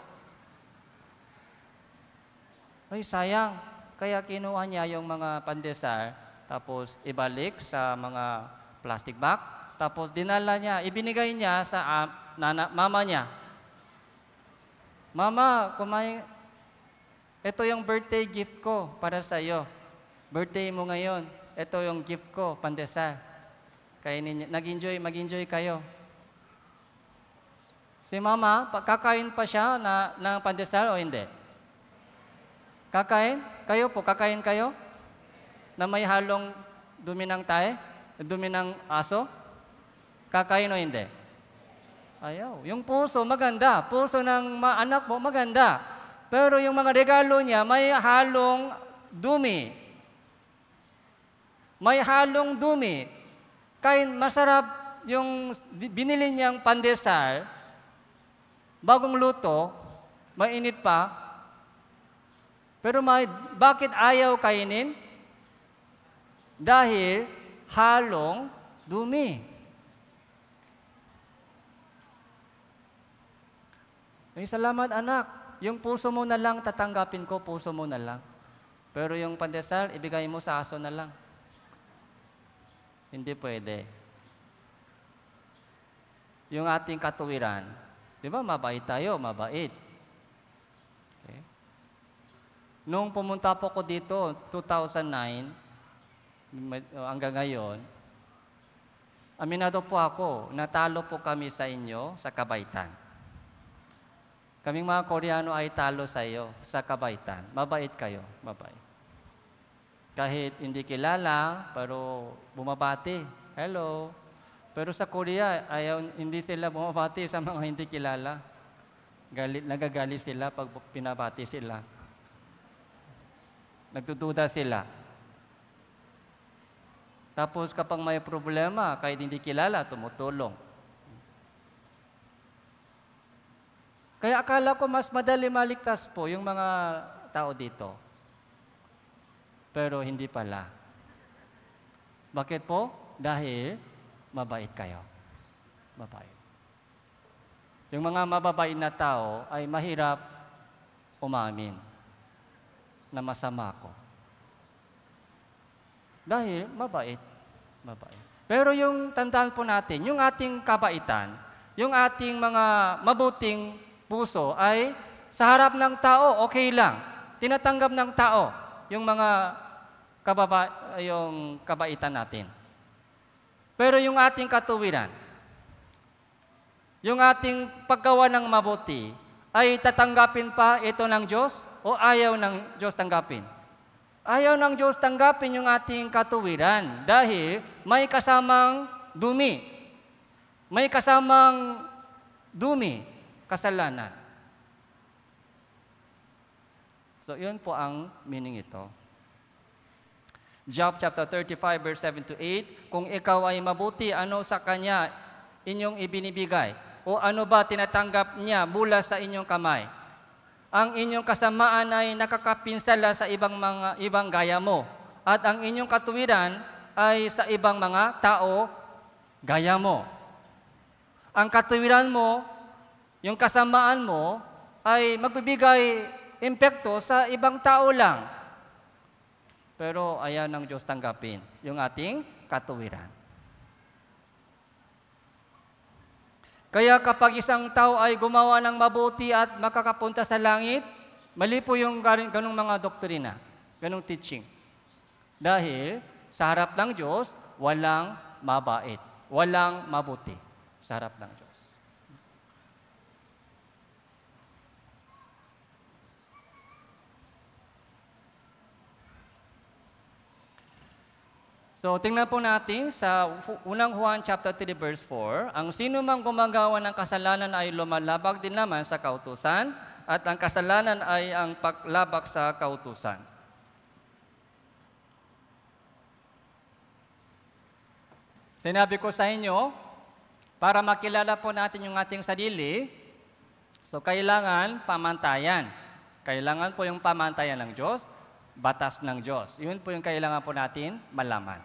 Ay, sayang. Kaya kinuha niya yung mga pandesal, tapos ibalik sa mga plastic bag, tapos dinala niya, ibinigay niya sa mama niya. Mama, ito yung birthday gift ko para sa iyo. Birthday mo ngayon. Ito yung gift ko, pandesal. Kainin niyo, mag-enjoy kayo. Si mama, kakain pa siya ng pandesal o hindi? Kakain? Kayo po, kakain kayo? Na may halong dumi ng tae? Dumi ng aso? Kakain o hindi? Ayaw. Yung puso, maganda. Puso ng anak mo, maganda. Pero yung mga regalo niya, may halong dumi. May halong dumi. Kain, masarap yung binili niyang pandesal, bagong luto, mainit pa. Pero bakit ayaw kainin? Dahil halong dumi. Ay, salamat anak. Yung puso mo na lang, tatanggapin ko, puso mo na lang. Pero yung pandesal, ibigay mo sa aso na lang. Hindi pwede. Yung ating katuwiran, di ba mabait tayo, mabait. Okay. Nung pumunta po ko dito, 2009, hanggang ngayon, aminado po ako, natalo po kami sa inyo sa kabaitan. Kaming mga Koreano ay talo sa iyo sa kabaitan. Mabait kayo, mabait. Kahit hindi kilala, pero bumabati. Hello. Pero sa Korea, hindi sila bumabati sa mga hindi kilala. Nagagalit sila pag pinabati sila. Nagdududa sila. Tapos kapag may problema, kahit hindi kilala, tumutulong. Kaya akala ko mas madali maligtas po yung mga tao dito. Pero hindi pala. Bakit po? Dahil mabait kayo. Mabait. Yung mga mababait na tao ay mahirap umamin na masama ko. Dahil mabait. Mabait. Pero yung tandaan po natin, yung ating kabaitan, yung ating mga mabuting puso ay sa harap ng tao, okay lang. Tinatanggap ng tao yung mga yung kabaitan natin. Pero yung ating katuwiran, yung ating paggawa ng mabuti, ay tatanggapin pa ito ng Diyos o ayaw ng Diyos tanggapin? Ayaw ng Diyos tanggapin yung ating katuwiran dahil may kasamang dumi. May kasamang dumi. Kasalanan. So, yun po ang meaning ito. Job chapter 35, verse 7 to 8, kung ikaw ay mabuti, ano sa kanya inyong ibinibigay? O ano ba tinatanggap niya mula sa inyong kamay? Ang inyong kasamaan ay nakakapinsala sa ibang gaya mo. At ang inyong katuwiran ay sa ibang mga tao gaya mo. Ang katuwiran mo, yung kasamaan mo ay magbibigay impekto sa ibang tao lang. Pero ayaw ng Diyos tanggapin yung ating katuwiran. Kaya kapag isang tao ay gumawa ng mabuti at makakapunta sa langit, mali po yung ganung mga doktrina, ganung teaching. Dahil sa harap ng Diyos, walang mabait, walang mabuti sa harap ng Diyos. So, tingnan po natin sa unang Juan chapter 3 verse 4, ang sino mang gumagawa ng kasalanan ay lumalabag din naman sa kautusan at ang kasalanan ay ang paglabag sa kautusan. Sinabi ko sa inyo, para makilala po natin yung ating sarili, So, kailangan pamantayan. Kailangan po yung pamantayan ng Diyos, batas ng Diyos. Yun po yung kailangan po natin malaman.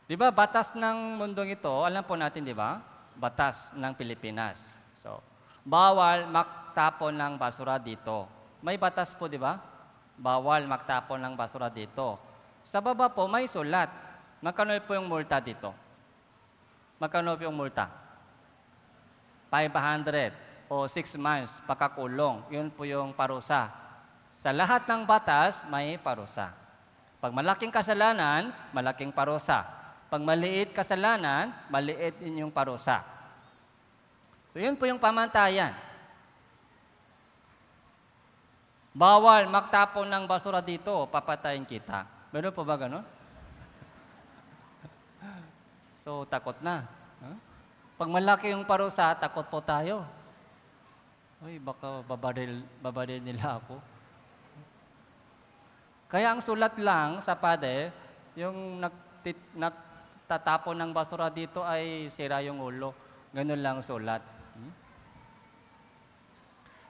Di ba, batas ng mundong ito, alam po natin, di ba? Batas ng Pilipinas. So, bawal magtapon ng basura dito. May batas po, di ba? Bawal magtapon ng basura dito. Sa baba po, may sulat. Magkano po yung multa dito? Magkano po yung multa? 500 o 6 months pakakulong. Yun po yung parusa. Sa lahat ng batas, may parusa. Pag malaking kasalanan, malaking parusa. Pag maliit kasalanan, maliit din yung parusa. So yun po yung pamantayan. Bawal magtapon ng basura dito, papatayin kita. Meron po ba ganun? So takot na. Huh? Pag malaki yung parusa, takot po tayo. Uy, baka babaril nila ako. Kaya ang sulat lang sa pader, yung nagtatapon ng basura dito ay sira yung ulo. Ganun lang sulat.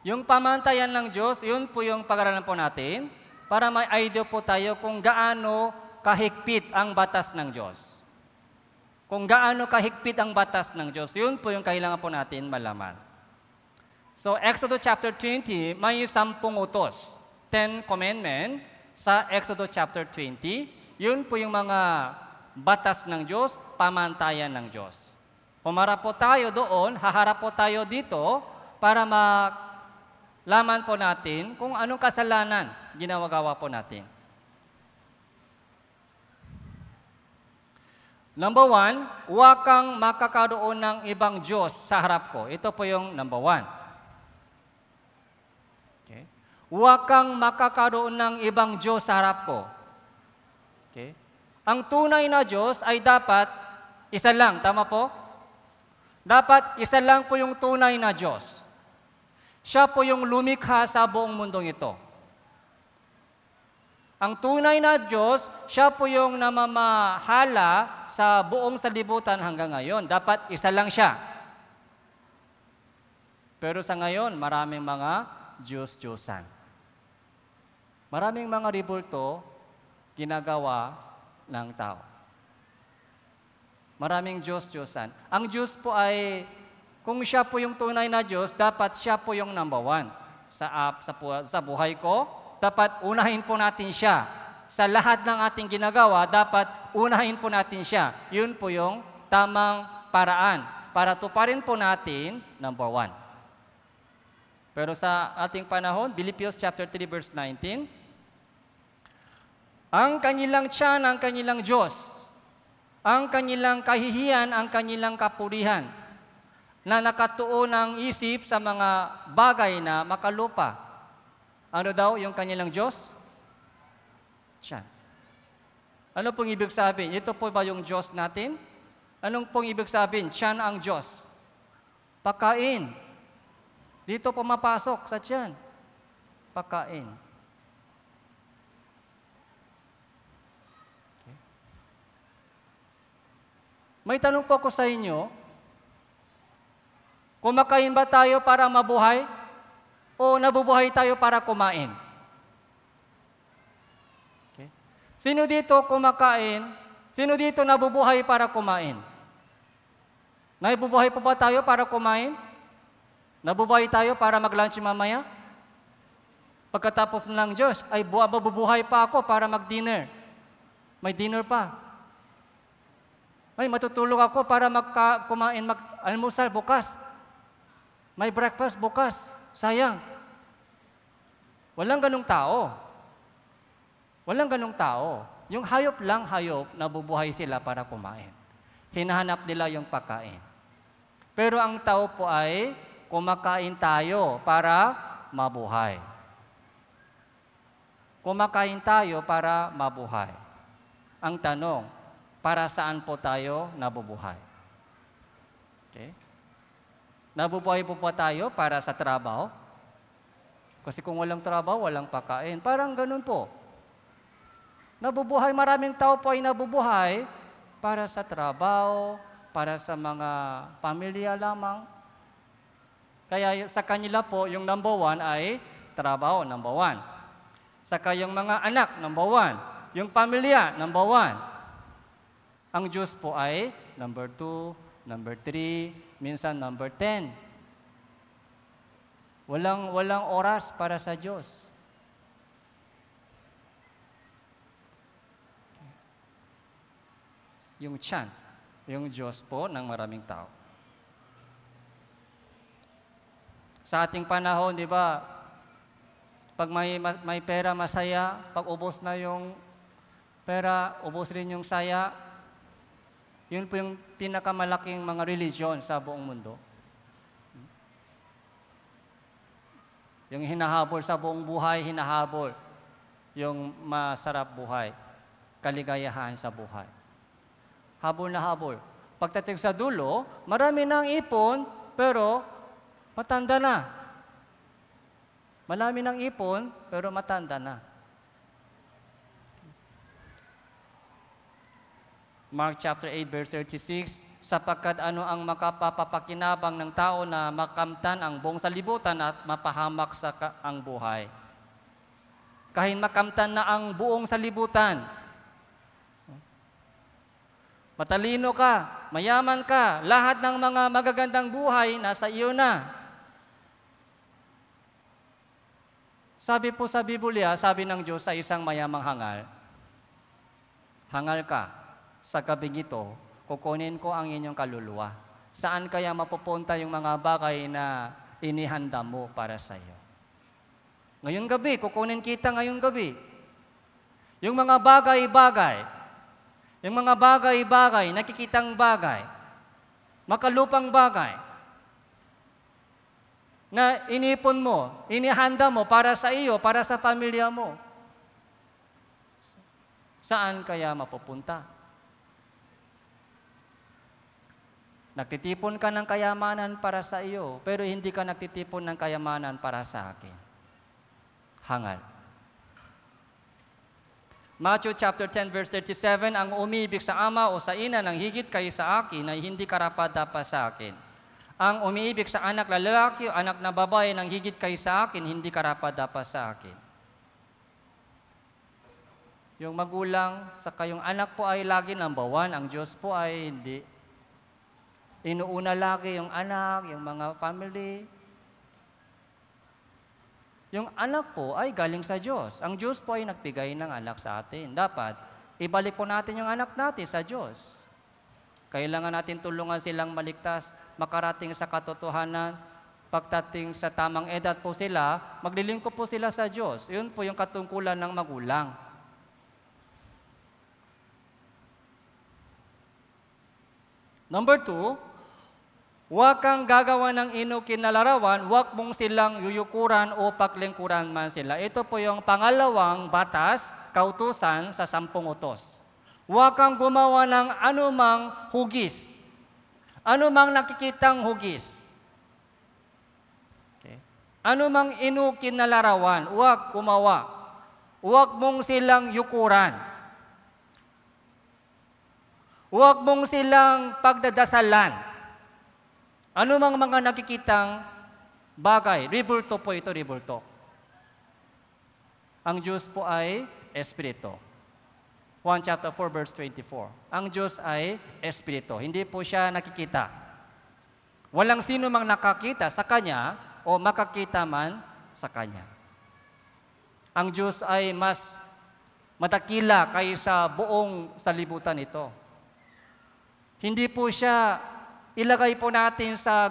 Yung pamantayan ng Diyos, yun po yung pag-aralan po natin para may idea po tayo kung gaano kahigpit ang batas ng Diyos. Kung gaano kahigpit ang batas ng Diyos, yun po yung kailangan po natin malaman. So, Exodus chapter 20, may 10 utos, 10 commandments sa Exodus chapter 20. Yun po yung mga batas ng Diyos, pamantayan ng Diyos. Pumarap po tayo doon, haharap po tayo dito para malaman po natin kung anong kasalanan ginagawa po natin. Number 1, huwag kang makakaroon ng ibang Diyos sa harap ko. Ito po yung number 1. Okay. Huwag kang makakaroon ng ibang Diyos sa harap ko. Okay. Ang tunay na Diyos ay dapat isa lang. Tama po? Dapat isa lang po yung tunay na Diyos. Siya po yung lumikha sa buong mundong ito. Ang tunay na Diyos, siya po yung namamahala sa buong salibutan hanggang ngayon. Dapat isa lang siya. Pero sa ngayon, maraming mga Diyos-Diyosan. Maraming mga ribulto ginagawa ng tao. Maraming Diyos-Diyosan. Ang Diyos po ay, kung siya po yung tunay na Diyos, dapat siya po yung number 1. Sa buhay ko, dapat unahin po natin siya. Sa lahat ng ating ginagawa, dapat unahin po natin siya. Yun po yung tamang paraan para tuparin po natin number 1. Pero sa ating panahon, Philippians chapter 3 verse 19, ang kanilang tiyan, ang kanilang Diyos, ang kanilang kahihiyan, ang kanilang kapurihan, na nakatuon ng isip sa mga bagay na makalupa. Ano daw yung kanilang Diyos? Tiyan. Ano pong ibig sabihin? Ito po ba yung Diyos natin? Anong pong ibig sabihin? Tiyan ang Diyos. Pagkain. Dito pumapasok sa tiyan. Pagkain. Okay. May tanong po ko sa inyo, kumakain ba tayo para mabuhay? O nabubuhay tayo para kumain? Okay. Sino dito kumakain? Sino dito nabubuhay para kumain? Nabubuhay po ba tayo para kumain? Nabubuhay tayo para mag-lunch mamaya? Pagkatapos ng Diyos, ay mabubuhay pa ako para mag-dinner. May dinner pa. Ay, matutulog ako para kumain, mag-almusal bukas. May breakfast bukas. Sayang. Walang ganung tao. Walang ganung tao. Yung hayop lang hayop, nabubuhay sila para kumain. Hinahanap nila yung pagkain. Pero ang tao po ay kumakain tayo para mabuhay. Kumakain tayo para mabuhay. Ang tanong, para saan po tayo nabubuhay? Okay? Nabubuhay po pa tayo para sa trabaho? Kasi kung walang trabaho, walang pagkain. Parang ganun po. Nabubuhay, maraming tao po ay nabubuhay para sa trabaho, para sa mga pamilya lamang. Kaya sa kanila po, yung number 1 ay trabaho, number 1. Saka yung mga anak, number 1. Yung pamilya, number 1. Ang Diyos po ay number 2, number 3, minsan number 10. Walang oras para sa Diyos. Yung tiyan, yung Diyos po ng maraming tao. Sa ating panahon, di ba, pag may pera, masaya. Pag ubos na yung pera, ubos rin yung saya. Yun po yung pinakamalaking mga religion sa buong mundo. Yung hinahabol sa buong buhay, hinahabol yung masarap buhay, kaligayahan sa buhay. Habol na habol. Pagdating sa dulo, marami nang ipon, pero matanda na. Marami nang ipon, pero matanda na. Mark chapter 8, verse 36, sapagkat ano ang makapapakinabang ng tao na makamtan ang buong salibutan at mapahamak ang buhay. Kahit makamtan na ang buong salibutan, matalino ka, mayaman ka, lahat ng mga magagandang buhay nasa iyo na. Sabi po sa Biblia, sabi ng Diyos sa isang mayamang hangal, hangal ka, sa gabing ito, kukunin ko ang inyong kaluluwa. Saan kaya mapupunta yung mga bagay na inihanda mo para sa iyo? Ngayong gabi, kukunin kita ngayong gabi. Yung mga bagay-bagay, yung mga bagay-bagay, nakikitang bagay, makalupang bagay, na inipon mo, inihanda mo para sa iyo, para sa pamilya mo. Saan kaya mapupunta? Nagtitipon ka ng kayamanan para sa iyo, pero hindi ka nagtitipon ng kayamanan para sa akin. Hangal. Matthew chapter 10 verse 37, ang umibig sa ama o sa ina ng higit kaysa akin ay hindi karapat-dapat sa akin. Ang umiibig sa anak na lalaki o anak na babae ng higit kaysa akin, hindi karapat-dapat sa akin. Yung magulang sa kayong anak po ay lagi number 1, ang Diyos po ay hindi. Inuuna lagi yung anak, yung mga family. Yung anak po ay galing sa Diyos. Ang Diyos po ay nagbigay ng anak sa atin. Dapat, ibalik po natin yung anak natin sa Diyos. Kailangan natin tulungan silang maligtas, makarating sa katotohanan. Pagdating sa tamang edad po sila, maglilingkod po sila sa Diyos. Yun po yung katungkulan ng magulang. Number 2, huwag kang gagawa ng inukinalarawan, huwag mong silang yuyukuran o paglingkuran man sila. Ito po yung pangalawang batas, kautusan sa 10 utos. Huwag kang gumawa ng anumang hugis. Anumang nakikitang hugis. Okay. Anumang inukinalarawan, huwag gumawa. Huwag mong silang yukuran. Huwag mong silang pagdadasalan. Ano mang mga nakikitang bagay? Ribulto po ito, ribulto. Ang Diyos po ay Espiritu. 1 chapter 4 verse 24. Ang Diyos ay Espiritu. Hindi po siya nakikita. Walang sino mang nakakita sa Kanya o makakita man sa Kanya. Ang Diyos ay mas madakila kaysa buong salibutan ito. Hindi po siya ilagay po natin sa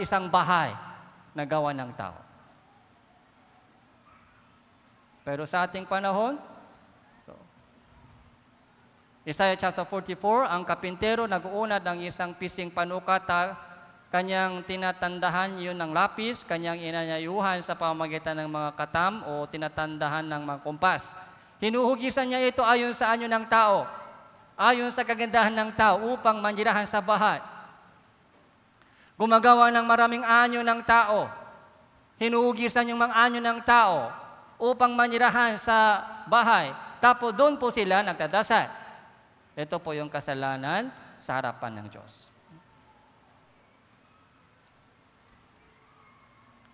isang bahay na gawa ng tao. Pero sa ating panahon, Isaiah chapter 44, ang kapintero nag-uunad ng isang pising panukata, kanyang tinatandahan yun ng lapis, kanyang inanyayuhan sa pamamagitan ng mga katam o tinatandahan ng mga kumpas. Hinuhugisan niya ito ayon sa anyo ng tao, ayon sa kagandahan ng tao upang manirahan sa bahay. Gumagawa ng maraming anyo ng tao. Hinuhugisan yung mga anyo ng tao upang manirahan sa bahay. Tapos doon po sila nagdadasal. Ito po yung kasalanan sa harapan ng Diyos.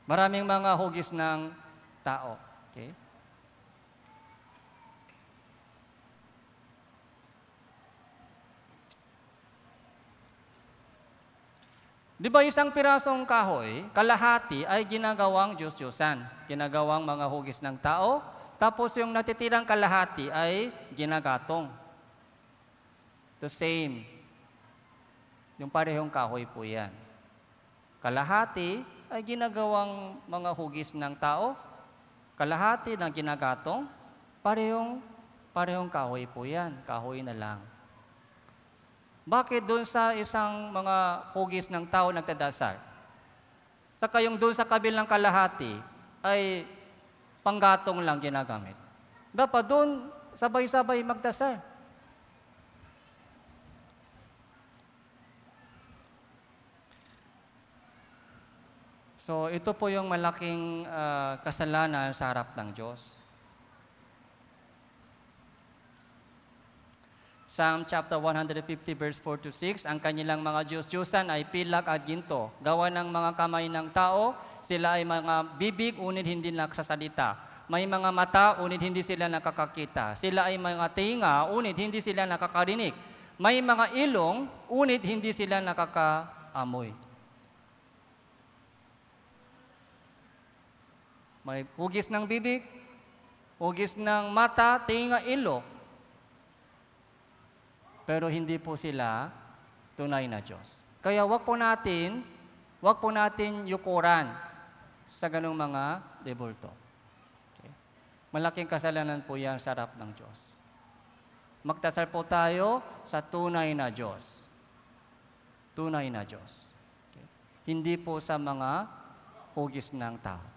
Maraming mga hugis ng tao. Okay? Di ba isang pirasong kahoy, kalahati ay ginagawang Diyos-Diyosan, ginagawang mga hugis ng tao, tapos yung natitirang kalahati ay ginagatong. The same. Yung parehong kahoy po yan. Kalahati ay ginagawang mga hugis ng tao, kalahati ng ginagatong, parehong kahoy po yan, kahoy na lang. Bakit doon sa isang mga hugis ng tao nagdadasal? Saka yung doon sa kabilang kalahati ay panggatong lang ginagamit. Dapat doon sabay-sabay magdasal. So ito po yung malaking kasalanan sa harap ng Diyos. Psalm chapter 150 verse 4 to 6, ang kanilang mga Diyos-Diyosan ay pilak at ginto. Gawa ng mga kamay ng tao, sila ay mga bibig, unit hindi nagsasalita. May mga mata, unit hindi sila nakakakita. Sila ay mga tinga, unit hindi sila nakakarinig. May mga ilong, unit hindi sila nakakaamoy. May hugis ng bibig, hugis ng mata, tinga, ilong. Pero hindi po sila tunay na Diyos. Kaya wag po natin yukuran sa ganung mga rebulto. Okay? Malaking kasalanan po yan sa harap ng Diyos. Magdasal po tayo sa tunay na Diyos. Tunay na Diyos. Okay? Hindi po sa mga hugis ng tao.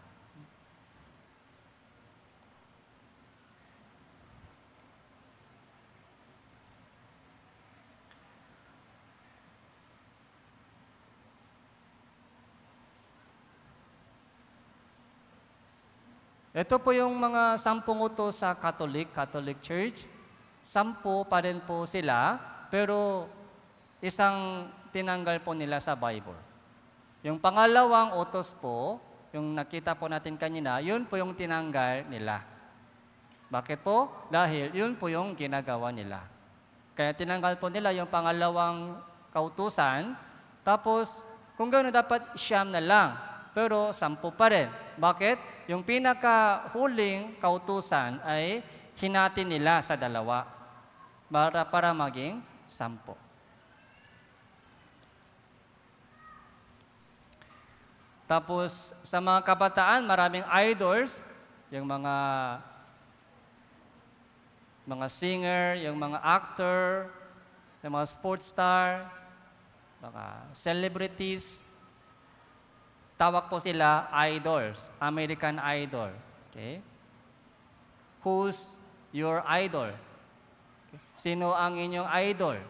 Ito po yung mga 10 utos sa Catholic Church. 10 pa rin po sila, pero isang tinanggal po nila sa Bible. Yung pangalawang utos po, yung nakita po natin kanina, yun po yung tinanggal nila. Bakit po? Dahil yun po yung ginagawa nila. Kaya tinanggal po nila yung pangalawang kautusan, tapos kung gano'n dapat 9 na lang, pero 10 pa rin. Bakit? Yung pinakahuling kautusan ay hinati nila sa 2 para maging 10. Tapos sa mga kabataan, maraming idols, yung mga singer, yung mga actor, yung mga sports star, mga celebrities. Tawag po sila idols, American Idol. Okay? Who's your idol? Okay. Sino ang inyong idol?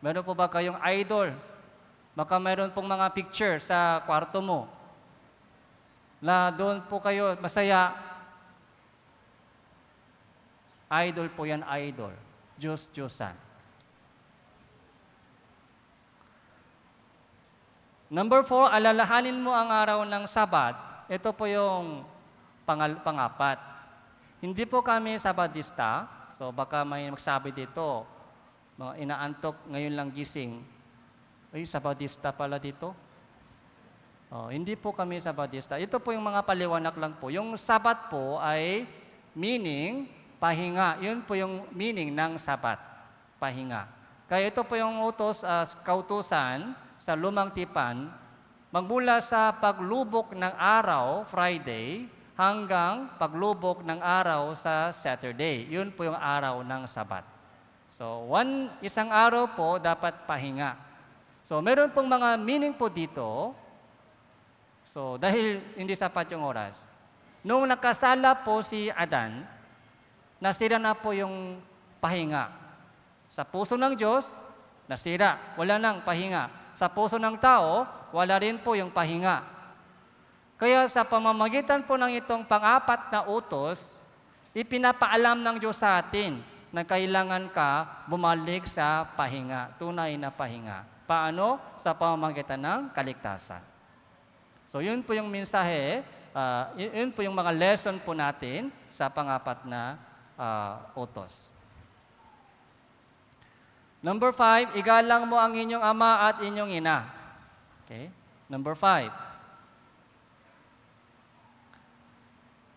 Meron po ba kayong idol? Baka meron pong mga picture sa kwarto mo. Na doon po kayo masaya. Idol po yan, idol. Diyos-Diyosan. Number 4, alalahanin mo ang araw ng Sabat. Ito po yung pangapat. Hindi po kami Sabadista. So baka may magsabi dito, inaantok, ngayon lang gising. Ay, Sabadista pala dito. Hindi po kami Sabadista. Ito po yung mga paliwanag lang po. Yung Sabat po ay meaning, pahinga. Yun po yung meaning ng Sabat, pahinga. Kaya ito po yung kautusan sa Lumang Tipan, magmula sa paglubok ng araw, Friday, hanggang paglubok ng araw sa Saturday. Yun po yung araw ng Sabat. So, isang araw po dapat pahinga. So, meron pong mga meaning po dito. So, dahil hindi sapat yung oras. Nung nakasala po si Adan, nasira na po yung pahinga. Sa puso ng Diyos, nasira. Wala nang pahinga. Sa puso ng tao, wala rin po yung pahinga. Kaya sa pamamagitan po ng itong pang-apat na utos, ipinapaalam ng Diyos sa atin na kailangan ka bumalik sa pahinga, tunay na pahinga. Paano? Sa pamamagitan ng kaligtasan. So yun po yung mensahe, yun po yung mga lesson po natin sa pangapat na utos. Number 5, igalang mo ang inyong ama at inyong ina. Okay? Number 5,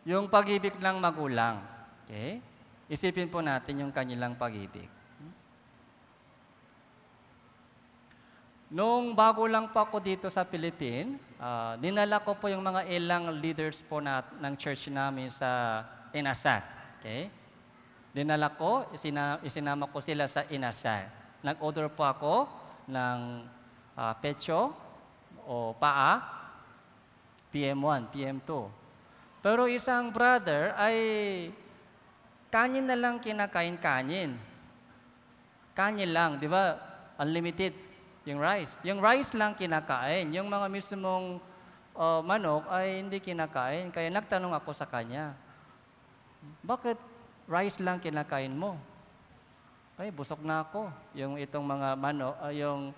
yung pag-ibig ng magulang. Okay? Isipin po natin yung kanilang pag-ibig. Noong bago lang po ako dito sa Philippines, dinala ko po yung mga ilang leaders po ng church namin sa Inasal. Okay? Dinala ko, isinama ko sila sa Inasal. Nag-order po ako ng pecho o paa, PM1, PM2. Pero isang brother ay kanin na lang kinakain kanin. Kanin lang, di ba? Unlimited. Yung rice. Yung rice lang kinakain. Yung mga mismong manok ay hindi kinakain. Kaya nagtanong ako sa kanya, bakit rice lang kinakain mo? Ay, busog na ako. Yung itong mga manok, yung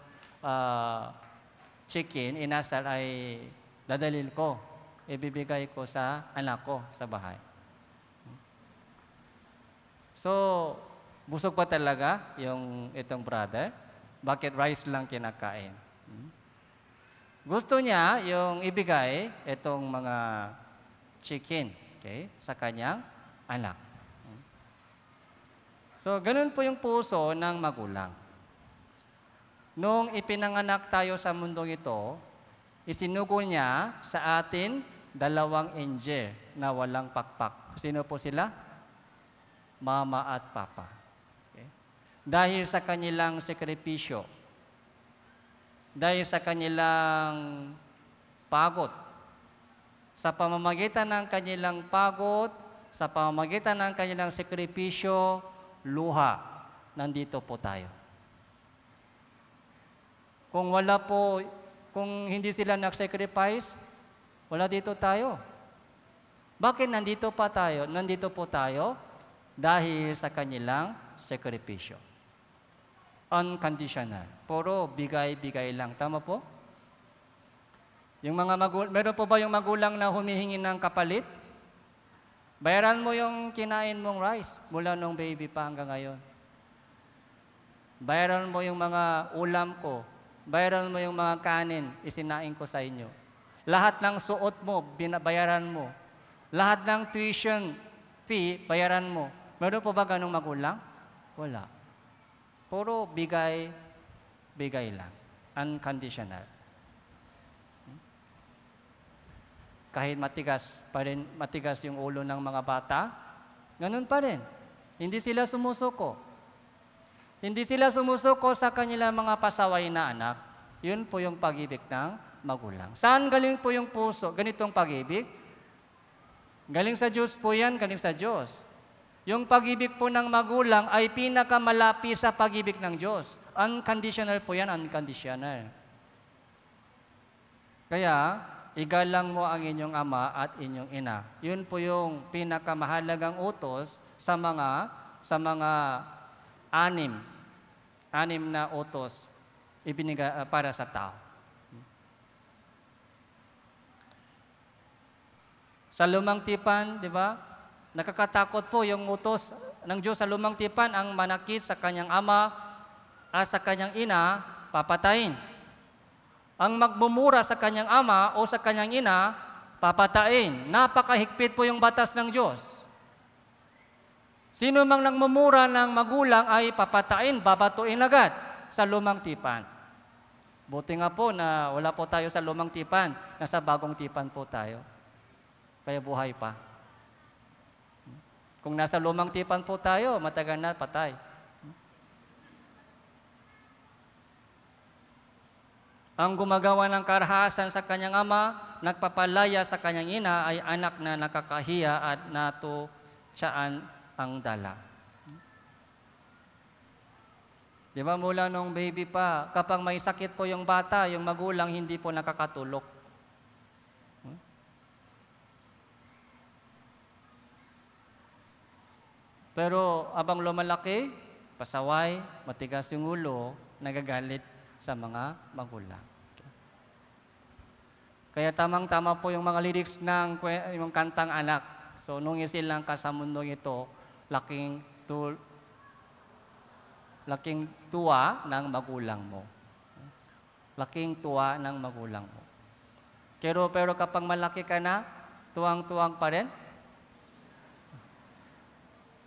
chicken, inasal ay dadalhin ko. Ibibigay ko sa anak ko sa bahay. So, busog pa talaga yung itong brother. Bakit rice lang kinakain? Gusto niya yung ibigay itong mga chicken, okay, sa kanyang anak. So, ganun po yung puso ng magulang. Nung ipinanganak tayo sa mundong ito, isinugo niya sa atin 2 angel na walang pakpak. Sino po sila? Mama at Papa. Dahil sa kanilang sakripisyo, dahil sa kanilang pagod, sa pamamagitan ng kanilang pagod, sa pamamagitan ng kanilang sakripisyo, luha, nandito po tayo. Kung hindi sila nag-sacrifice, wala dito tayo. Bakit nandito po tayo? Dahil sa kanilang sakripisyo. Unconditional. Puro bigay-bigay lang. Tama po? Yung mga meron po ba yung magulang na humihingi ng kapalit? Bayaran mo yung kinain mong rice mula nung baby pa hanggang ngayon. Bayaran mo yung mga ulam ko. Bayaran mo yung mga kanin, isinain ko sa inyo. Lahat ng suot mo, binabayaran mo. Lahat ng tuition fee, bayaran mo. Meron po ba ganong magulang? Wala. Puro bigay lang. Unconditional. Kahit matigas yung ulo ng mga bata, ganun pa rin. Hindi sila sumusuko. Hindi sila sumusuko sa kanilang mga pasaway na anak. Yun po yung pag-ibig ng magulang. Saan galing po yung puso? Ganitong pag-ibig? Galing sa Diyos po yan, galing sa Diyos. Yung pag-ibig po ng magulang ay pinakamalapit sa pag-ibig ng Diyos. Unconditional po yan, unconditional. Kaya, igalang mo ang inyong ama at inyong ina. Yun po yung pinakamahalagang utos sa mga anim na utos ibinigay para sa tao. Sa lumang tipan, di ba? Nakakatakot po yung utos ng Diyos sa lumang tipan, ang manakit sa kanyang ama at sa kanyang ina, papatayin. Ang magmumura sa kanyang ama o sa kanyang ina, papatayin. Napakahigpit po yung batas ng Diyos. Sino mang nagmumura ng magulang ay papatayin, babatuin agad sa lumang tipan. Buti nga po na wala po tayo sa lumang tipan, nasa bagong tipan po tayo. Kaya buhay pa. Kung nasa lumang tipan po tayo, matagal na patay. Ang gumagawa ng karahasan sa kanyang ama, nagpapalaya sa kanyang ina, ay anak na nakakahiya at natutsaan ang dala. Di ba mula nung baby pa, kapag may sakit po yung bata, yung magulang hindi po nakakatulog. Pero abang lumalaki, pasaway, matigas yung ulo, nagagalit sa mga magulang. Kaya tamang-tama po yung mga lyrics ng yung kantang anak. So, nung isilang ka sa mundong ito, laking tuwa ng magulang mo. Laking tuwa ng magulang mo. Pero kapag malaki ka na, tuwang-tuwang pa rin?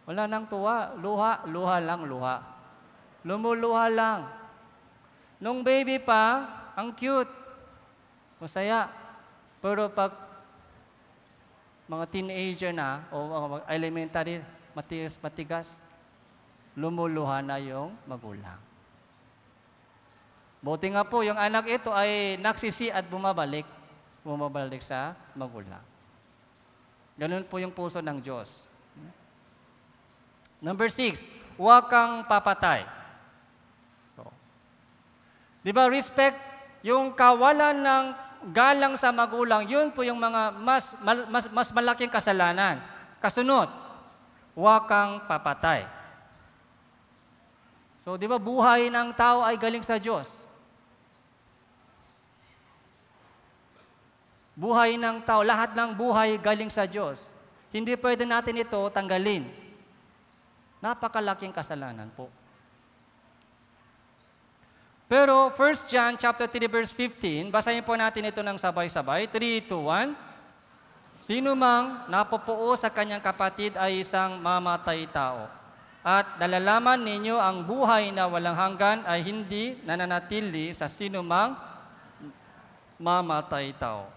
Wala nang tuwa. Luha lang, luha. Lumuluha lang. Nung baby pa, ang cute. Masaya. Pero pag mga teenager na, o mga elementary, matigas, lumuluha na yung magulang. Buti nga po, yung anak ito ay nagsisi at bumabalik sa magulang. Ganun po yung puso ng Diyos. Number 6, huwag kang papatay. So, di ba, respect, yung kawalan ng galang sa magulang, yun po yung mga mas malaking kasalanan. Kasunod, huwag kang papatay. So, di ba, buhay ng tao ay galing sa Diyos. Buhay ng tao, lahat ng buhay galing sa Diyos. Hindi pwede natin ito tanggalin. Napakalaking kasalanan po. Pero 1 John chapter 3 verse 15, basahin po natin ito ng sabay-sabay. 3, 2, 1. Sino mang napupuo sa kanyang kapatid ay isang mamatay tao. At nalalaman ninyo ang buhay na walang hanggan ay hindi nananatili sa sino mang mamatay tao.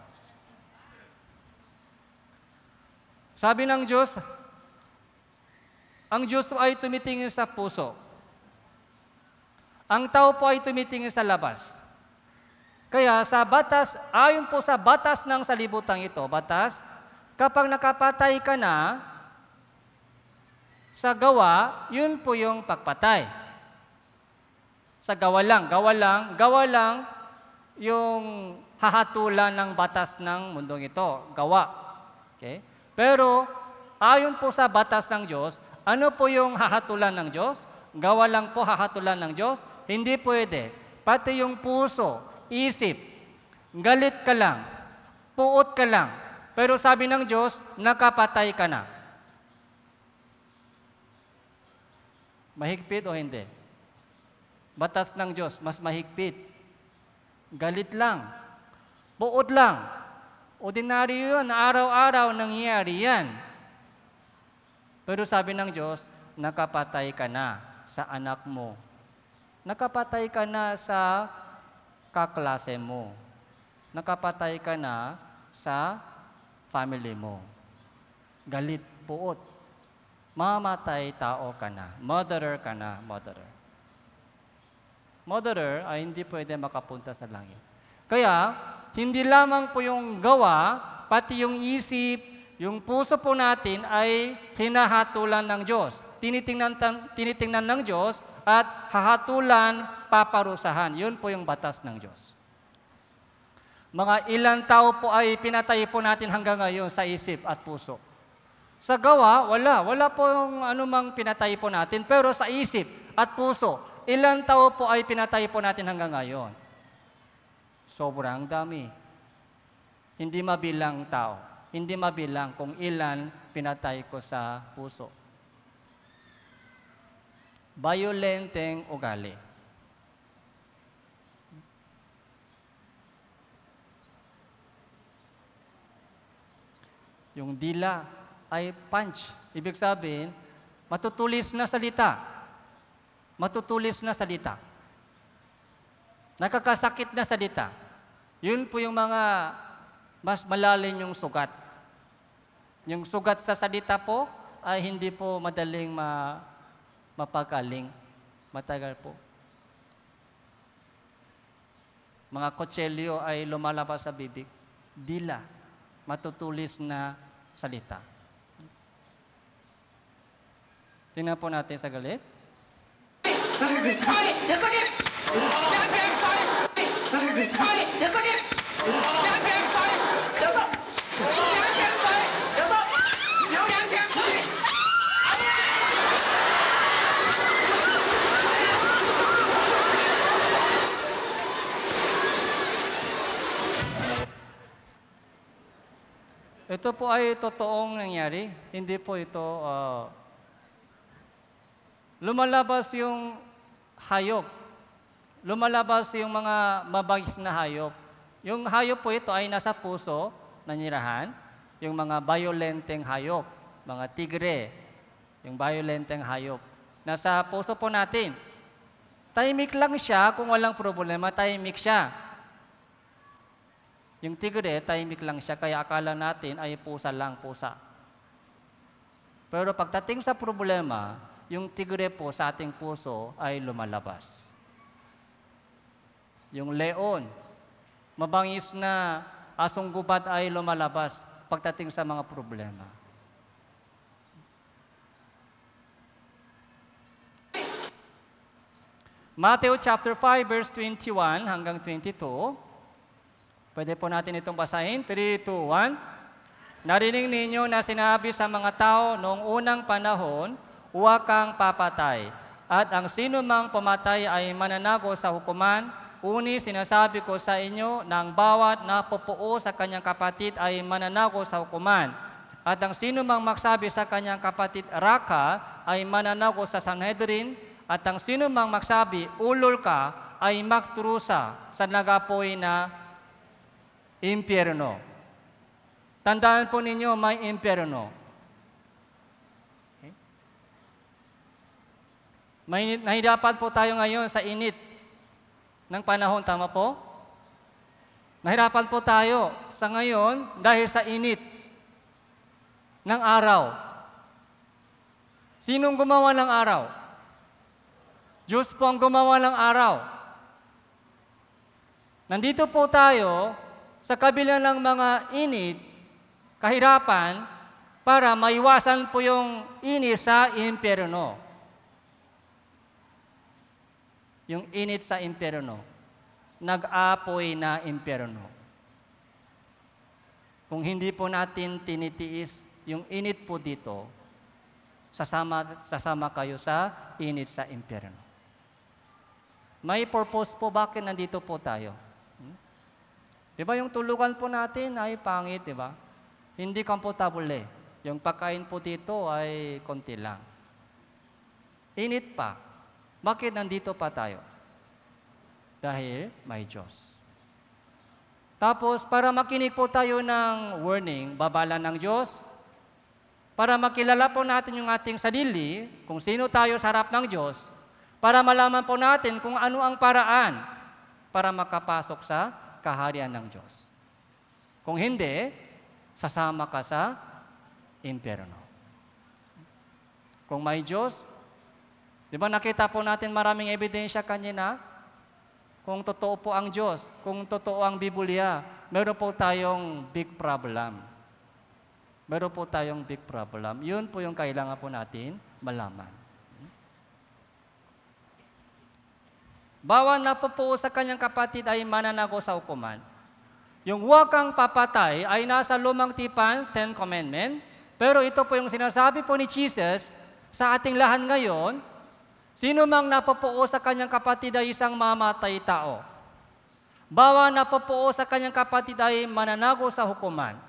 Sabi ng Diyos, ang Diyos ay tumitingin sa puso. Ang tao po ay tumitingin sa labas. Kaya sa batas, ayon po sa batas ng salibutang ito, kapag nakapatay ka na sa gawa, yun po yung pagpatay. Sa gawa lang yung hahatulan ng batas ng mundong ito, gawa. Okay? Pero ayon po sa batas ng Diyos, ano po yung hahatulan ng Diyos? Gawa lang po hahatulan ng Diyos? Hindi pwede. Pati yung puso, isip, galit ka lang, puot ka lang. Pero sabi ng Diyos, nakapatay ka na. Mahigpit o hindi? Batas ng Diyos, mas mahigpit. Galit lang, puot lang. Ordinaryo yun, araw-araw nangyayari yan. Pero sabi ng Diyos, nakapatay ka na sa anak mo. Nakapatay ka na sa kaklase mo. Nakapatay ka na sa family mo. Galit, puot. Mamatay tao ka na. Murderer ka na, murderer. Murderer ay hindi pwede makapunta sa langit. Kaya, hindi lamang po yung gawa, pati yung isip, yung puso po natin ay hinahatulan ng Diyos. Tinitingnan ng Diyos at hahatulan, paparusahan. Yun po yung batas ng Diyos. Mga ilang tao po ay pinatay po natin hanggang ngayon sa isip at puso. Sa gawa, wala. Wala po yung anumang pinatay po natin. Pero sa isip at puso, ilang tao po ay pinatay po natin hanggang ngayon. Sobrang dami. Hindi mabilang tao. Hindi mabilang kung ilan pinatay ko sa puso. Violenteng ugali. Yung dila ay punch. Ibig sabihin, matutulis na salita. Matutulis na salita. Nakakasakit na salita. Yun po yung mga mas malalim yung sugat. Yung sugat sa salita po ay hindi po madaling mapagaling. Matagal po. Mga kutsilyo ay lumalabas sa bibig. Dila. Matutulis na salita. Tingnan po natin sa galit. Ito po ay totoong nangyari. Hindi po ito lumalabas yung hayop. Lumalabas yung mga mabagis na hayop. Yung hayop po ito ay nasa puso, nanirahan. Yung mga violenteng hayop, mga tigre, yung violenteng hayop. Nasa puso po natin. Tahimik lang siya kung walang problema, tahimik siya. Yung tigre, tahimik lang siya, kaya akala natin ay pusa lang, pusa. Pero pagdating sa problema, yung tigre po sa ating puso ay lumalabas. Yung leon, mabangis na asong gubat ay lumalabas pagdating sa mga problema. Matthew chapter 5 verse 21 hanggang 22. Pwede po natin itong basahin. 3, 2, 1. Narinig ninyo na sinabi sa mga tao noong unang panahon, huwag kang papatay. At ang sino mang pumatay ay mananago sa hukuman. Uni, sinasabi ko sa inyo na ang bawat napupuo sa kanyang kapatid ay mananago sa hukuman. At ang sino mang magsabi sa kanyang kapatid, Raka, ay mananago sa Sanhedrin. At ang sino mang magsabi, ulol ka, ay magturusa sa nagapoy na impyerno. Tandaan po ninyo, may impyerno. Okay? Nahirapan po tayo ngayon sa init ng panahon, tama po? Nahirapan po tayo sa ngayon dahil sa init ng araw. Sinong gumawa ng araw? Diyos po ang gumawa ng araw. Nandito po tayo sa kabila ng mga init, kahirapan, para maiwasan po yung init sa impyerno. Yung init sa impyerno, nag-apoy na impyerno. Kung hindi po natin tinitiis yung init po dito, sasama kayo sa init sa impyerno. May purpose po bakit nandito po tayo. Di ba yung tulugan po natin ay pangit, di ba? Hindi komportable. Yung pagkain po dito ay konti lang. Init pa. Bakit nandito pa tayo? Dahil may Diyos. Tapos, para makinig po tayo ng warning, babala ng Diyos, para makilala po natin yung ating sarili, kung sino tayo sa harap ng Diyos, para malaman po natin kung ano ang paraan para makapasok sa kaharian ng Diyos. Kung hindi, sasama ka sa impyerno. Kung may Diyos, di ba nakita po natin maraming ebidensya kanina? Kung totoo po ang Diyos, kung totoo ang Biblia, meron po tayong big problem. Meron po tayong big problem. Yun po yung kailangan po natin malaman. Bawat napupuo sa kanyang kapatid ay mananago sa hukuman. Yung huwag kang papatay ay nasa lumang tipan, 10 Commandment. Pero ito po yung sinasabi po ni Jesus sa ating lahat ngayon, sino mang napupuo sa kanyang kapatid ay isang mamatay tao. Bawat napupuo sa kanyang kapatid ay mananago sa hukuman.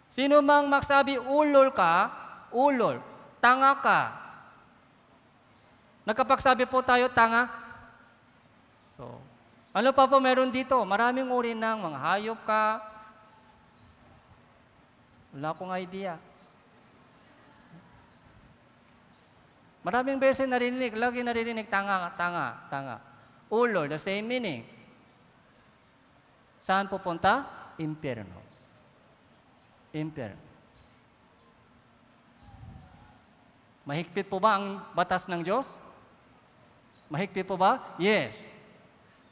Sino mang magsabi, ulol ka, ulol, tanga ka. Nagkapagsabi po tayo, tanga. So, ano pa po meron dito? Maraming uri ng mga hayop ka. Wala akong idea. Maraming beses narinig, lagi narinig, tanga, tanga, tanga. Ulol, the same meaning. Saan pupunta? Impyerno. Impyerno. Mahigpit po ba ang batas ng Diyos? Mahigpit po ba? Yes.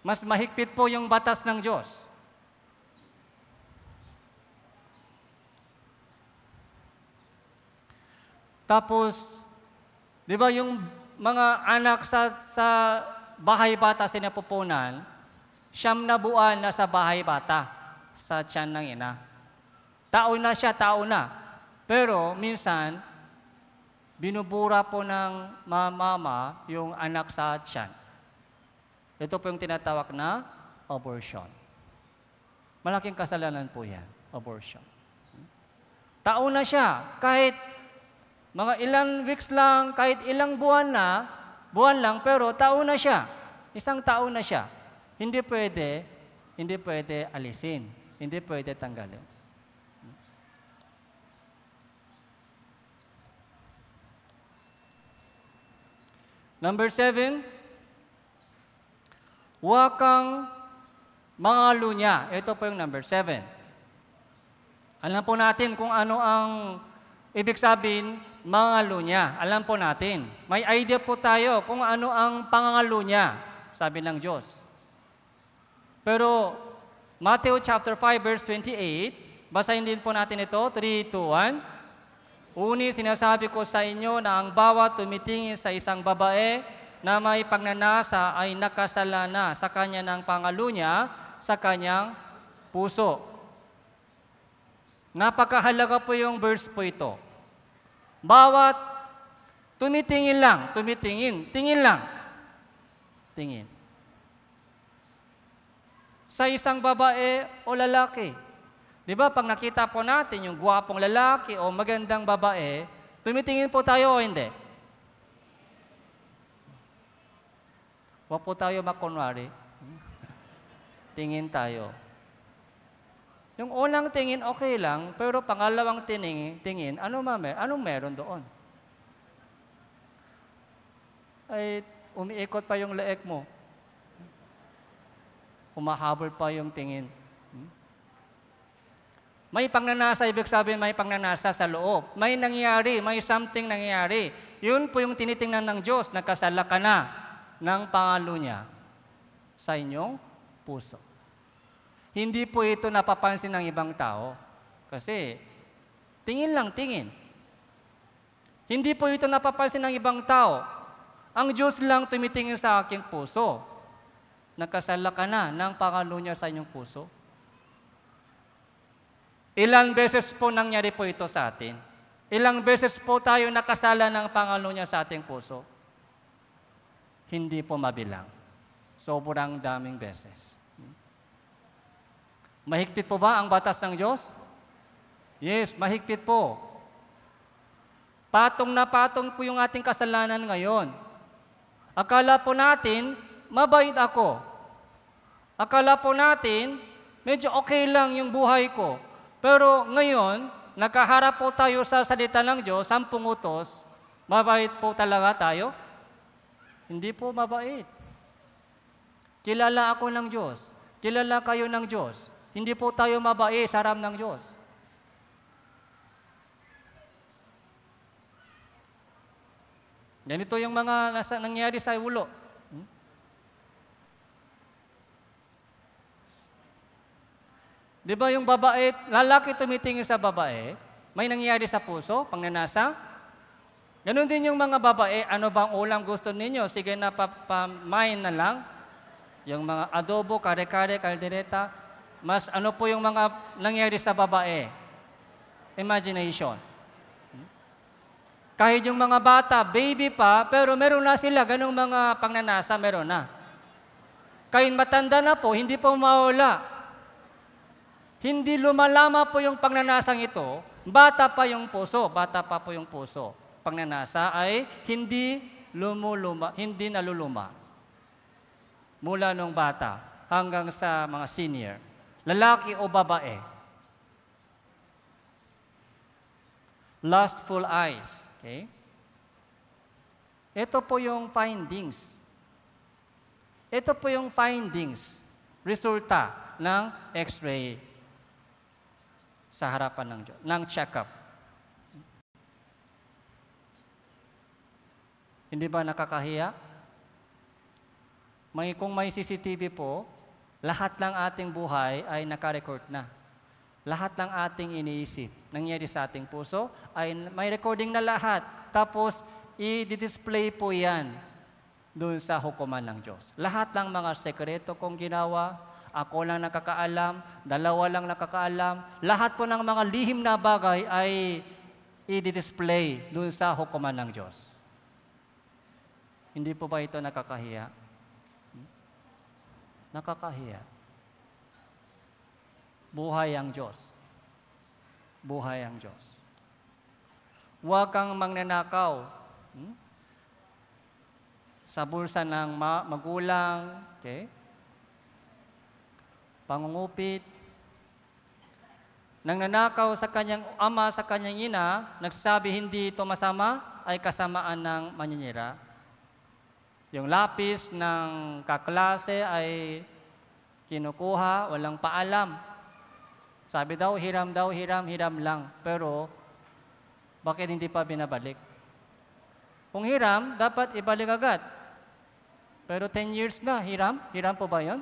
Mas mahigpit po yung batas ng Diyos. Tapos, di ba yung mga anak sa bahay bata sinapupunan, 9 na buwan na sa bahay bata, sa tiyan ng ina. Tao na siya, tao na. Pero minsan, binubura po ng mama yung anak sa tiyan. Ito po yung tinatawag na abortion. Malaking kasalanan po yan, abortion. Tao na siya. Kahit mga ilang weeks lang, kahit ilang buwan lang, pero tao na siya. Isang tao na siya. Hindi pwede alisin. Hindi pwede tanggalin. Number 7, huwag kang mangalunya. Ito po yung number 7. Alam po natin kung ano ang ibig sabihin mangalunya. Alam po natin. May idea po tayo kung ano ang pangangalunya, sabi ng Diyos. Pero Matthew chapter 5 verse 28, basahin din po natin ito, 3, 2, 1. Uni, sinasabi ko sa inyo na ang bawat tumitingin sa isang babae na may pagnanasa ay nakasala na sa kanya ng pangalunya sa kanyang puso. Napakahalaga po yung verse po ito. Bawat tingin lang. Tingin. Sa isang babae o lalaki. Di ba, pag nakita po natin yung gwapong lalaki o magandang babae, tumitingin po tayo o hindi? Huwag po tayo makunwari. Tingin tayo. Yung unang tingin, okay lang, pero pangalawang tingin, anong meron doon? Ay, umiikot pa yung leeg mo. Humahabol pa yung tingin. May pangnanasa, ibig sabihin may pangnanasa sa loob. May nangyari, may something nangyari. Yun po yung tinitingnan ng Diyos, nakasala ka na ng pangalunya sa inyong puso. Hindi po ito napapansin ng ibang tao. Kasi, tingin lang, tingin. Hindi po ito napapansin ng ibang tao. Ang Diyos lang tumitingin sa aking puso. Nakasala ka na ng pangalunya sa inyong puso. Ilang beses po nangyari po ito sa atin. Ilang beses po tayo nakasala ng pangalunya sa ating puso. Hindi po mabilang. Sobrang daming beses. Mahigpit po ba ang batas ng Diyos? Yes, mahigpit po. Patong na patong po yung ating kasalanan ngayon. Akala po natin, mabait ako. Akala po natin, medyo okay lang yung buhay ko. Pero ngayon, nakaharap po tayo sa salita ng Diyos, 10 utos, mabait po talaga tayo? Hindi po mabait. Kilala ako ng Diyos. Kilala kayo ng Diyos. Hindi po tayo mabait sa harap ng Diyos. Ganito yung mga nangyari sa ulo. Di ba yung babae, lalaki tumitingin sa babae, may nangyari sa puso, pangnanasa? Ganon din yung mga babae, ano bang ulam gusto ninyo? Sige na, pamain na lang. Yung mga adobo, kare-kare, kaldereta, mas ano po yung mga nangyari sa babae? Imagination. Kahit yung mga bata, baby pa, pero meron na sila, ganong mga pangnanasa, meron na. Kahit matanda na po, hindi po mawala. Hindi lumalama po yung pagnanasang ito, bata pa yung puso, bata pa po yung puso. Pagnanasa ay hindi naluluma. Mula nung bata hanggang sa mga senior. Lalaki o babae. Lustful eyes. Okay? Ito po yung findings. Ito po yung findings, resulta ng X-ray sa harapan ng Diyos, ng check-up. Hindi ba nakakahiya? Kung may CCTV po, lahat ng ating buhay ay nakarecord na. Lahat ng ating iniisip, nangyari sa ating puso, ay may recording na lahat. Tapos, i-display po yan doon sa hukuman ng Diyos. Lahat ng mga sekreto kong ginawa, ako lang nakakaalam, dalawa lang nakakaalam, lahat po ng mga lihim na bagay ay i-display doon sa hukuman ng Diyos. Hindi po ba ito nakakahiya? Nakakahiya. Buhay ang Diyos. Buhay ang Diyos. Huwag kang magnanakaw. Sa bulsa ng magulang, okay? Pangungupit. Nang nanakaw sa kanyang ama, sa kanyang ina, nagsasabi hindi ito masama, ay kasamaan ng maninira. Yung lapis ng kaklase ay kinukuha, walang paalam. Sabi daw, hiram lang. Pero, bakit hindi pa binabalik? Kung hiram, dapat ibalik agad. Pero 10 years na, hiram po ba yun?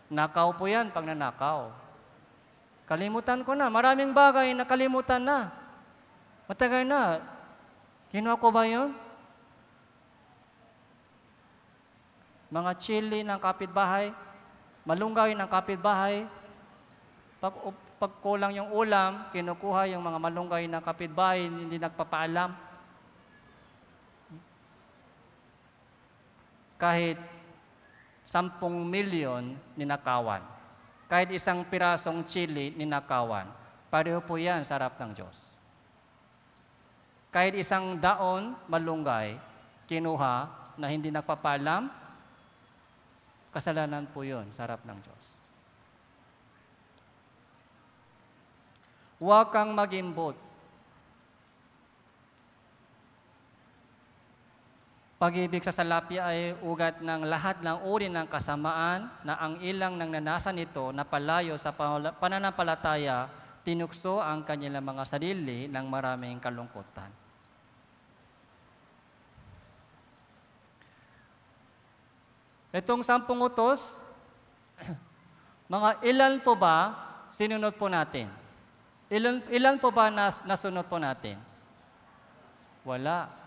Nakaw po yan pag nanakaw. Kalimutan ko na. Maraming bagay na kalimutan na. Matagal na. Kinuha ko ba yun? Mga chili ng kapitbahay, malunggay ng kapitbahay. Pag kulang yung ulam, kinukuha yung mga malunggay ng kapitbahay, hindi nagpapaalam. Kahit 10 milyon ninakawan. Kahit 1 pirasong chili ninakawan. Pareho po yan sa harap ng Diyos. Kahit 1 daon malunggay, kinuha na hindi nagpapaalam, kasalanan po yun sa harap ng Diyos. Huwag kang mag-imbot. Pag-ibig sa salapi ay ugat ng lahat ng uri ng kasamaan na ang ilang nang nanasa nito na palayo sa pananampalataya, tinukso ang kanilang mga sarili ng maraming kalungkutan. Itong 10 utos, mga ilan po ba sinunod po natin? Ilan po ba nasunod po natin? Wala.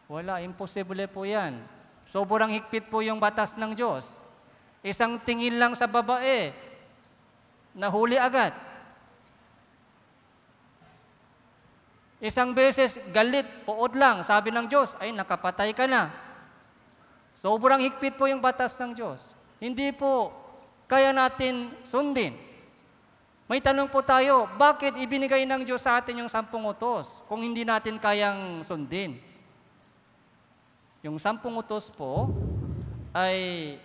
Wala, imposible po yan. Sobrang higpit po yung batas ng Diyos. Isang tingin lang sa babae, nahuli agad. Isang beses, galit, puot lang, sabi ng Diyos, ay nakapatay ka na. Sobrang higpit po yung batas ng Diyos. Hindi po kaya natin sundin. May tanong po tayo, bakit ibinigay ng Diyos sa atin yung 10 utos kung hindi natin kayang sundin? Yung 10 utos po ay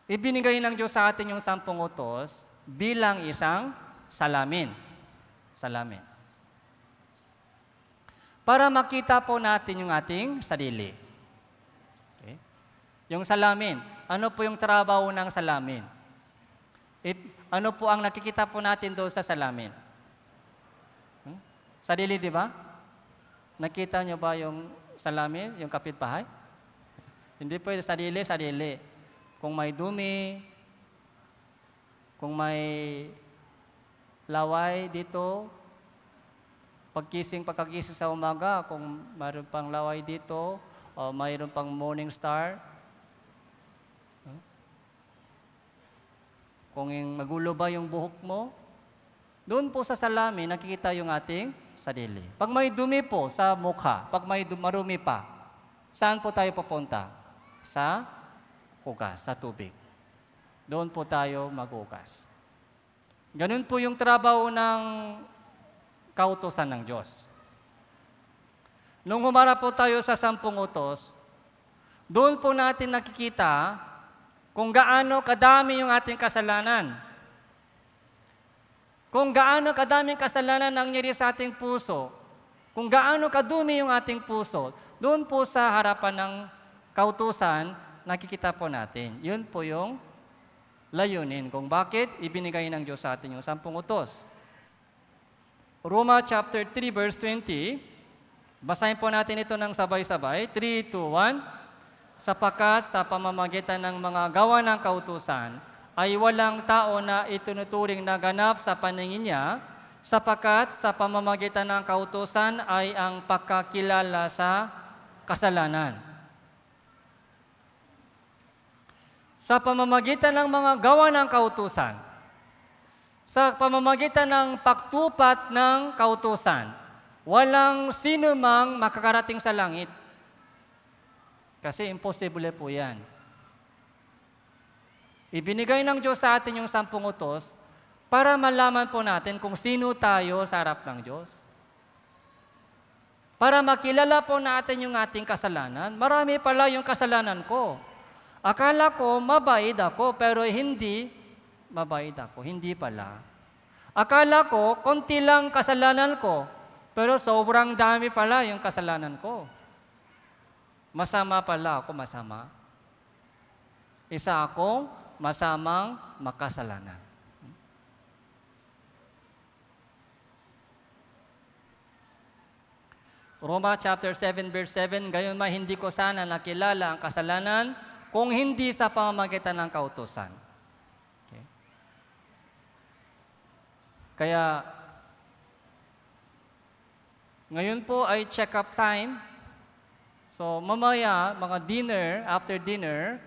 ibinigay ng Diyos sa atin yung 10 utos bilang isang salamin. Salamin. Para makita po natin yung ating sarili. Okay? Yung salamin. Ano po yung trabaho ng salamin? Ano po ang nakikita po natin doon sa salamin? Sarili, di ba? Nakita nyo ba yung salamin, yung kapitbahay? Hindi po yung sarili. Kung may dumi, kung may laway dito, pagkising sa umaga, kung mayroon pang laway dito, o mayroon pang morning star, kung magulo ba yung buhok mo, doon po sa salamin, nakikita yung ating sarili. Pag may dumi po sa mukha, pag may marumi pa, saan po tayo pupunta? Sa hugas, sa tubig. Doon po tayo maghugas. Ganun po yung trabaho ng kautusan ng Diyos. Nung humarap po tayo sa 10 utos, doon po natin nakikita kung gaano kadami yung ating kasalanan. Kung gaano kadaming kasalanan nangyari sa ating puso, kung gaano kadumi yung ating puso, doon po sa harapan ng kautusan, nakikita po natin. Yun po yung layunin kung bakit ibinigay ng Diyos sa atin yung 10 utos. Roma chapter 3 verse 20, basahin po natin ito ng sabay-sabay. 3, 2, 1. Sapagkat sa pamamagitan ng mga gawa ng kautusan, ay walang tao na itinuturing na ganap sa paningin niya, sapagkat sa pamamagitan ng kautusan ay ang pagkakilala sa kasalanan. Sa pamamagitan ng mga gawa ng kautusan, sa pamamagitan ng pagtupat ng kautusan, walang sino mang makakarating sa langit. Kasi imposible po yan. Ibinigay ng Diyos sa atin yung 10 utos para malaman po natin kung sino tayo sa harap ng Diyos. Para makilala po natin yung ating kasalanan. Marami pala yung kasalanan ko. Akala ko mabait ako, pero hindi mabait ako. Hindi pala. Akala ko konti lang kasalanan ko, pero sobrang dami pala yung kasalanan ko. Masama pala ako, masama. Isa akong masamang makasalanan. Roma chapter 7 verse 7, gayon man hindi ko sana nakilala ang kasalanan kung hindi sa pamamagitan ng kautusan. Okay. Kaya, ngayon po ay check-up time. So, mamaya, mga dinner, after dinner,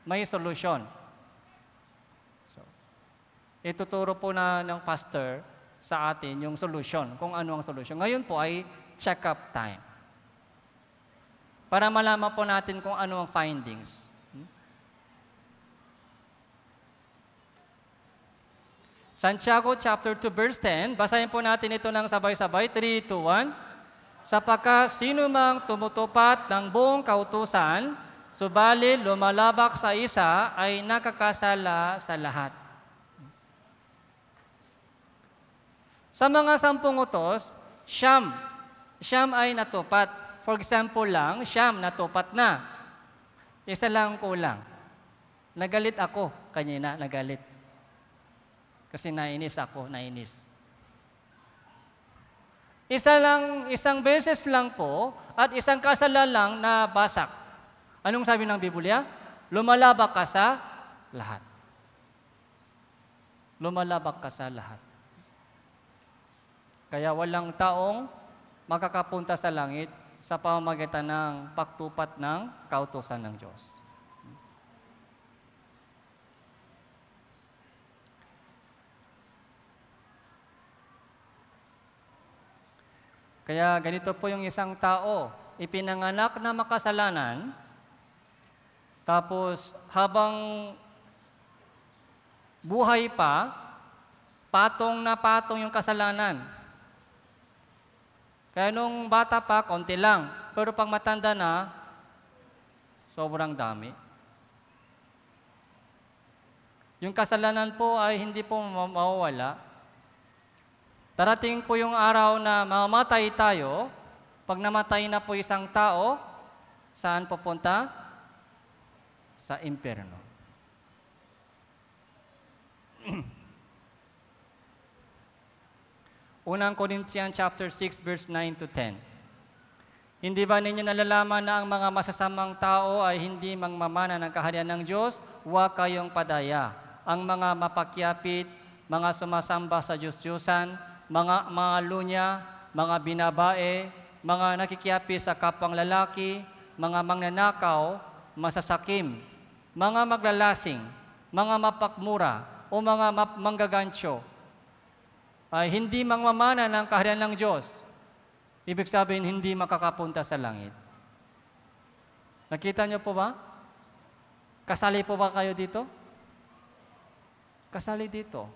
may solution. So, ituturo po ng pastor sa atin yung solution, kung ano ang solution. Ngayon po ay check-up time. Para malaman po natin kung ano ang findings. Santiago chapter 2 verse 10, basahin po natin ito ng sabay-sabay, 3, 2, 1. Sapagkat sino mang tumutupad ng buong kautusan, subalit lumalabak sa isa, ay nakakasala sa lahat. Sa mga 10 utos, siyam ay natupad. For example lang, siyam natupad na. Isa lang kulang. Nagalit ako kanina, nagalit. Kasi nainis ako, nainis. Isang beses lang po at isang kasala lang na basak. Anong sabi ng Biblia? Lumalabak ka sa lahat. Lumalabak ka sa lahat. Kaya walang taong makakapunta sa langit sa pamamagitan ng pagtupat ng kautusan ng Diyos. Kaya ganito po yung isang tao, ipinanganak na makasalanan, tapos habang buhay pa, patong na patong yung kasalanan. Kaya nung bata pa, konti lang. Pero pag matanda na, sobrang dami. Yung kasalanan po ay hindi po mawawala. Darating po yung araw na mamamatay tayo. Pag namatay na po isang tao, saan pupunta? Sa impyerno. Unang Corinthians chapter 6 verse 9 to 10. Hindi ba ninyo nalalaman na ang mga masasamang tao ay hindi mangmamana ng kaharian ng Diyos? Huwag kayong padaya. Ang mga mapakyapit, mga sumasamba sa Diyos-Diyusan, mga lunya, mga binabae, mga nakikiapi sa kapwang lalaki, mga magnanakaw, masasakim, mga maglalasing, mga mapakmura, o mga manggagantiyo, ay hindi mangmamana ng kaharian ng Diyos. Ibig sabihin, hindi makakapunta sa langit. Nakita niyo po ba? Kasali po ba kayo dito? Kasali dito.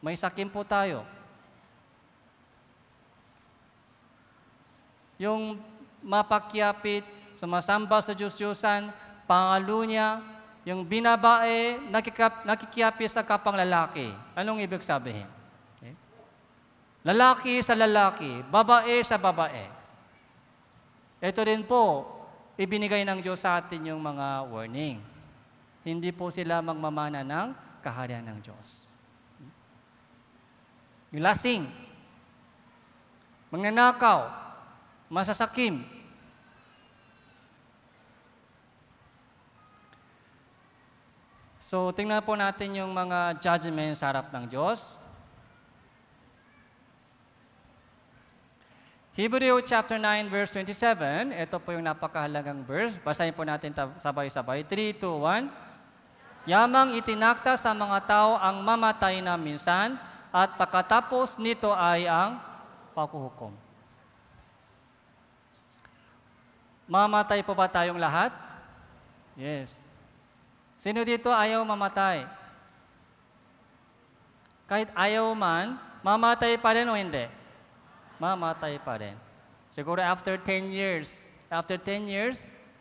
May sakim po tayo. Yung mapakyapit, sumasamba sa Diyos-Diyusan, pangalunya, yung binabae, nakikiapi sa kapang lalaki. Anong ibig sabihin? Okay. Lalaki sa lalaki, babae sa babae. Ito rin po, ibinigay ng Diyos sa atin yung mga warning. Hindi po sila magmamana ng kaharian ng Diyos. Yung lasing, magnanakaw, masasakim. So, tingnan po natin yung mga judgment sa harap ng Diyos. Hebrew chapter 9 verse 27, ito po yung napakahalagang verse. Basahin po natin sabay-sabay. 3, 2, 1. Yamang itinakda sa mga tao ang mamatay na minsan, at pagkatapos nito ay ang paghuhukom. Mamatay po ba tayong lahat? Yes. Sino dito ayaw mamatay? Kahit ayaw man, mamatay pa rin o hindi? Mamatay pa rin. Siguro after 10 years,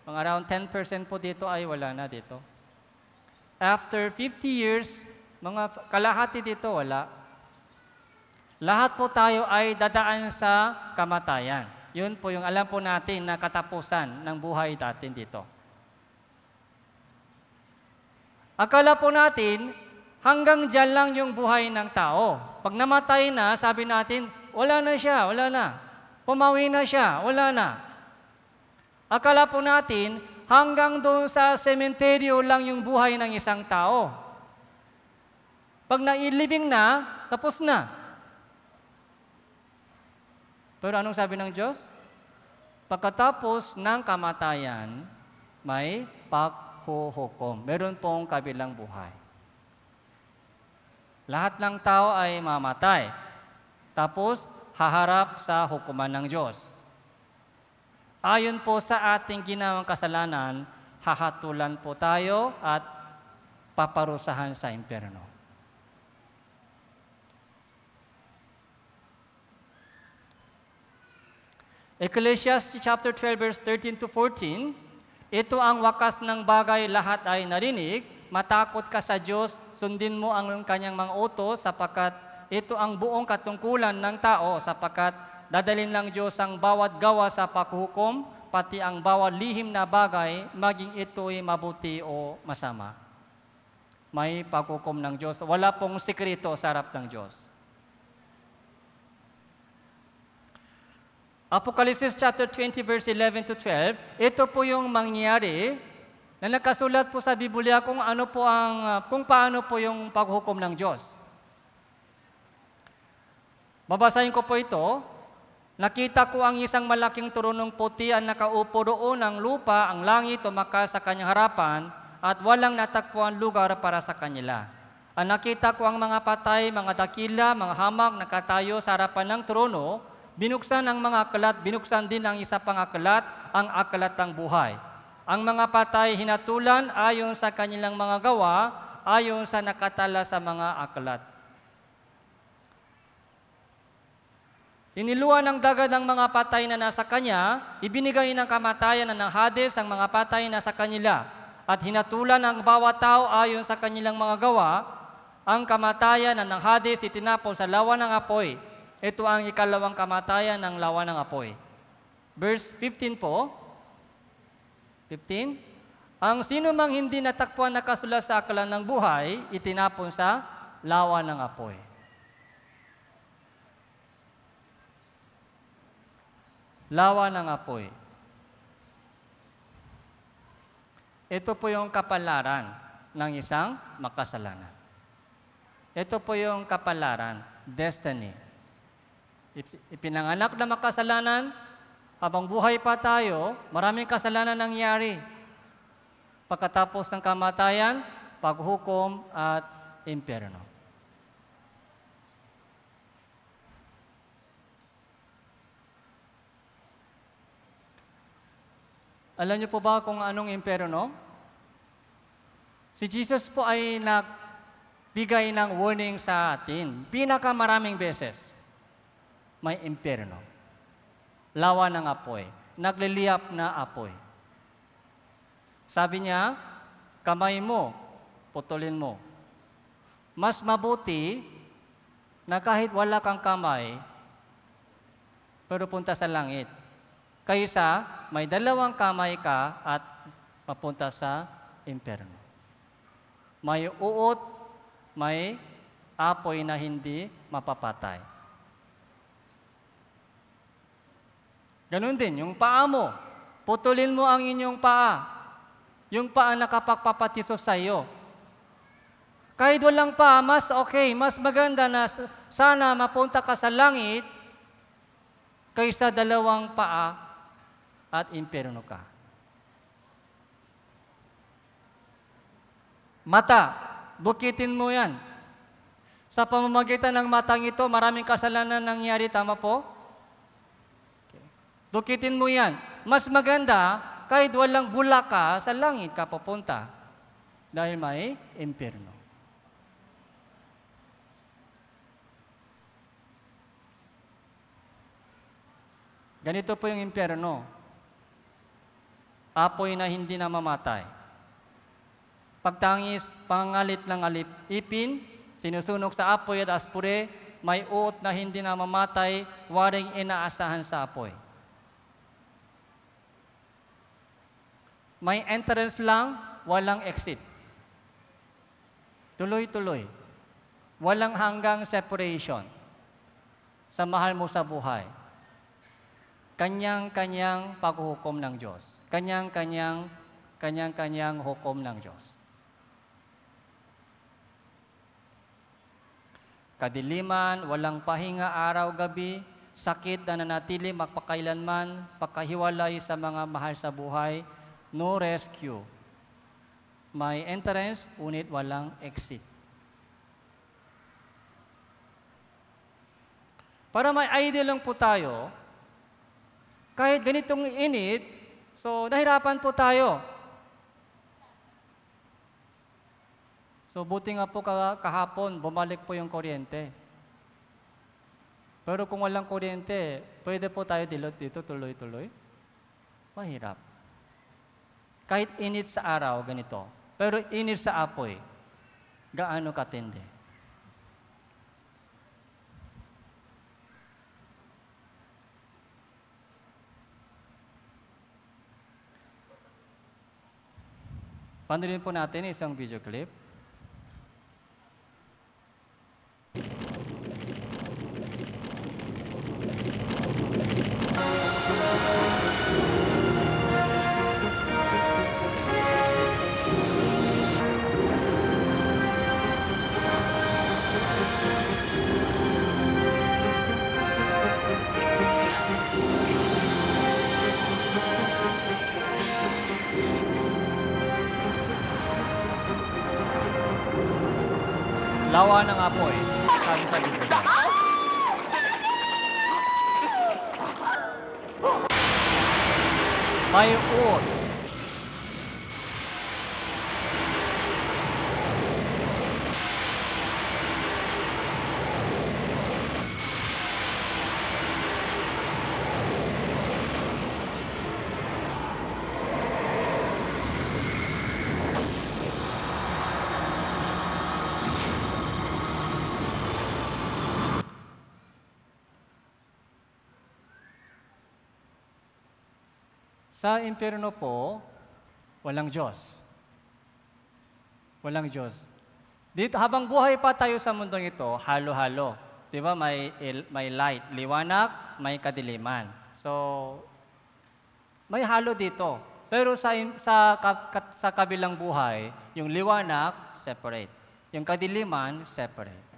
mga around 10% po dito ay wala na dito. After 50 years, mga kalahati dito wala. Lahat po tayo ay dadaan sa kamatayan. Yun po yung alam po natin na katapusan ng buhay natin dito. Akala po natin, hanggang dyan lang yung buhay ng tao. Pag namatay na, sabi natin, wala na siya, wala na. Pumawi na siya, wala na. Akala po natin, hanggang doon sa sementeryo lang yung buhay ng isang tao. Pag nailibing na, tapos na. Pero anong sabi ng Diyos? Pagkatapos ng kamatayan, may paghuhukom. Meron pong kabilang buhay. Lahat ng tao ay mamatay. Tapos, haharap sa hukuman ng Diyos. Ayon po sa ating ginawang kasalanan, hahatulan po tayo at paparusahan sa impyerno. Ecclesiastes chapter 12 verse 13 to 14, ito ang wakas ng bagay, lahat ay narinig, matakot ka sa Diyos, sundin mo ang kanyang mga utos, sapagkat ito ang buong katungkulan ng tao, sapagkat dadalhin lang Diyos ang bawat gawa sa paghukom, pati ang bawat lihim na bagay, maging ito'y mabuti o masama. May paghukom ng Diyos. Wala pong sikreto sa harap ng Diyos. Apocalypse chapter 20 verse 11 to 12, ito po yung mangyayari na nakasulat po sa Biblia kung paano po yung paghukom ng Diyos. Babasahin ko po ito. Nakita ko ang isang malaking turunong puti ang nakaupo roon ng lupa, ang langit tumakas sa kanyang harapan at walang natagpuan lugar para sa kanila. Ang nakita ko ang mga patay, mga dakila, mga hamak nakatayo sa harapan ng trono. Binuksan ang mga aklat, binuksan din ang isa pang aklat, ang aklat ng buhay. Ang mga patay hinatulan ayon sa kanilang mga gawa, ayon sa nakatala sa mga aklat. Iniluwa ng dagat ang mga patay na nasa kanya, ibinigay ng kamatayan na ng Hades ang mga patay na sa kanila, at hinatulan ang bawat tao ayon sa kanilang mga gawa, ang kamatayan na ng Hades itinapon sa lawa ng apoy. Ito ang ikalawang kamatayan ng lawa ng apoy. Verse 15 po. 15. Ang sino mang hindi natakpuan nakasulat sa aklat ng buhay, itinapon sa lawa ng apoy. Lawa ng apoy. Ito po yung kapalaran ng isang makasalanan. Ito po yung kapalaran, destiny. Ipinanganak na makasalanan, habang buhay pa tayo, maraming kasalanan nangyari. Pagkatapos ng kamatayan, paghukom at impyerno. Alam niyo po ba kung anong impyerno? Si Jesus po ay nagbigay ng warning sa atin. Pinakamaraming beses. May impyerno. Lawa ng apoy. Nagliliyap na apoy. Sabi niya, kamay mo, putulin mo. Mas mabuti na kahit wala kang kamay, pero punta sa langit. Kaysa may dalawang kamay ka at mapunta sa impyerno. May uot, may apoy na hindi mapapatay. Ganun din, yung paa mo. Putulin mo ang inyong paa. Yung paa nakapagpapatiso sa iyo. Kahit walang paa, mas okay, mas maganda na sana mapunta ka sa langit kaysa dalawang paa at impyerno ka. Mata, dukitin mo yan. Sa pamamagitan ng matang ito, maraming kasalanan nangyari, tama po? Dukitin mo yan. Mas maganda, kahit walang bulak ka, sa langit ka pupunta. Dahil may impyerno. Ganito po yung impyerno. Apoy na hindi namamatay. Pagtangis, pangalit ng ipin, sinusunog sa apoy at aspure, may uot na hindi namamatay, waring inaasahan sa apoy. May entrance lang, walang exit. Tuloy-tuloy. Walang hanggang separation sa mahal mo sa buhay. Kanyang-kanyang paghuhukom ng Diyos. Kanyang-kanyang hukom ng Diyos. Kadiliman, walang pahinga araw-gabi, sakit na nanatili magpakailanman, pagkahiwalay sa mga mahal sa buhay, no rescue. May entrance, unit walang exit. Para may idea lang po tayo, kahit ganitong init, so nahirapan po tayo. So buti nga po kahapon, bumalik po yung kuryente. Pero kung walang kuryente, pwede po tayo dito tuloy-tuloy? Mahirap. Kahit init sa araw, ganito. Pero init sa apoy, gaano katindi? Panoorin po natin isang video clip. Lawa ng apoy, sabi sa Biblia. May uot. Sa impyerno po, walang Diyos. Walang Diyos. Dito, habang buhay pa tayo sa mundong ito, halo-halo. Di ba? May light, liwanag, may kadiliman. So, may halo dito. Pero sa kabilang buhay, yung liwanag, separate. Yung kadiliman, separate.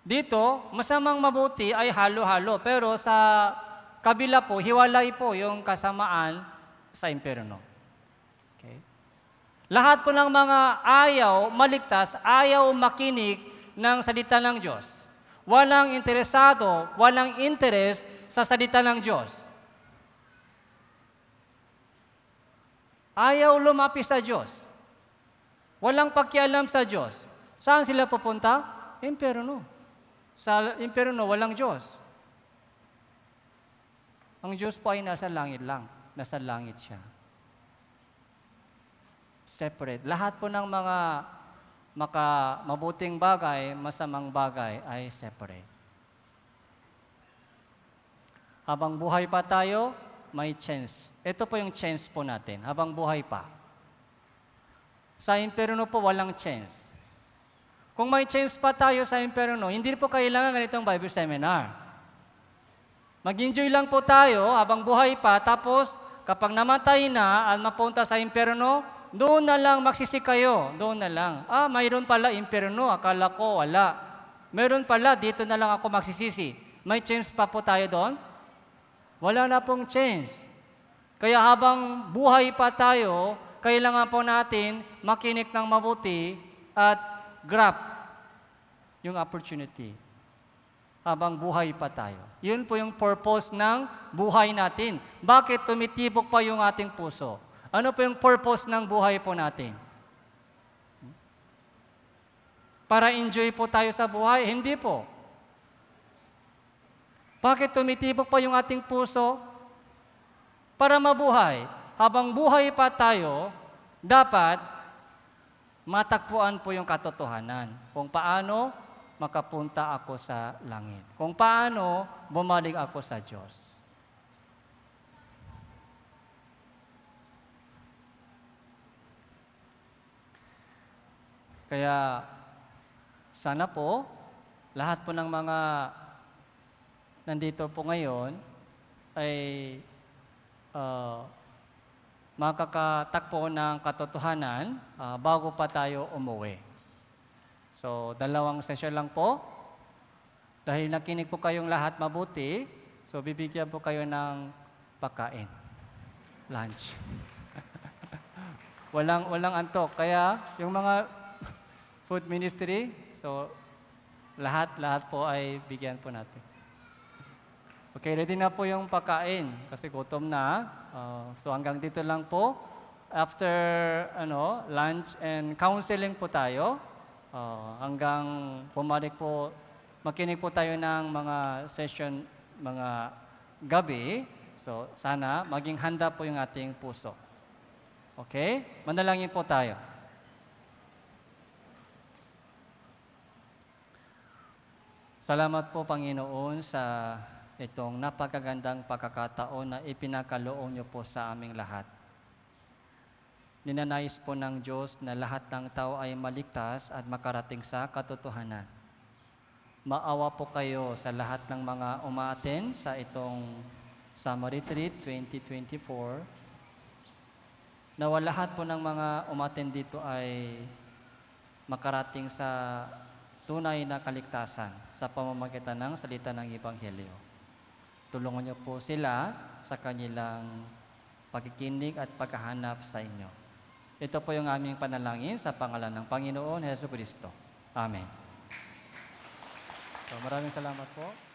Dito, masamang mabuti ay halo-halo. Pero sa kabila po, hiwalay po yung kasamaan sa impyerno. Okay? Lahat po ng mga ayaw maligtas, ayaw makinig ng salita ng Diyos. Walang interesado, walang interes sa salita ng Diyos. Ayaw lumapit sa Diyos. Walang pakialam sa Diyos. Saan sila pupunta? Impyerno. Sa impyerno, walang Diyos. Ang Diyos po ay nasa langit lang. Nasa langit siya. Separate. Lahat po ng mga mabuting bagay, masamang bagay ay separate. Habang buhay pa tayo, may chance. Ito po yung chance po natin, habang buhay pa. Sa impyerno po, walang chance. Kung may chance pa tayo sa impyerno, hindi po kailangan ganitong Bible seminar. Mag-enjoy lang po tayo habang buhay pa, tapos kapag namatay na at mapunta sa impyerno, doon na lang magsisi kayo. Doon na lang. Mayroon pala impyerno, akala ko wala. Mayroon pala, dito na lang ako magsisisi. May chance pa po tayo doon? Wala na pong chance. Kaya habang buhay pa tayo, kailangan po natin makinig ng mabuti at grab yung opportunity. Habang buhay pa tayo. Yun po yung purpose ng buhay natin. Bakit tumitibok pa yung ating puso? Ano po yung purpose ng buhay po natin? Para enjoy po tayo sa buhay? Hindi po. Bakit tumitibok pa yung ating puso? Para mabuhay. Habang buhay pa tayo, dapat matakpuan po yung katotohanan. Kung paano makapunta ako sa langit. Kung paano bumalik ako sa Diyos. Kaya sana po, lahat po ng mga nandito po ngayon ay makakatakpo ng katotohanan bago pa tayo umuwi. So, 2 sesyon lang po. Dahil nakinig po kayong lahat mabuti, so bibigyan po kayo ng pagkain. Lunch. walang antok. Kaya yung mga food ministry, so lahat po ay bigyan po natin. Okay, ready na po yung pagkain kasi gutom na. So hanggang dito lang po. After lunch and counseling po tayo, hanggang bumalik po, makinig po tayo ng mga session, mga gabi. So sana maging handa po yung ating puso. Okay? Manalangin po tayo. Salamat po, Panginoon, sa itong napakagandang pagkakataon na ipinakaloob niyo po sa aming lahat. Ninanais po ng Diyos na lahat ng tao ay maligtas at makarating sa katotohanan. Maawa po kayo sa lahat ng mga umaaten sa itong Summer Retreat 2024. Nawa lahat po ng mga umaaten dito ay makarating sa tunay na kaligtasan sa pamamagitan ng salita ng Ebanghelyo. Tulungan niyo po sila sa kanilang pagkikinig at paghahanap sa inyo. Ito po yung aming panalangin sa pangalan ng Panginoon Hesus Kristo. Amen. So, maraming salamat po.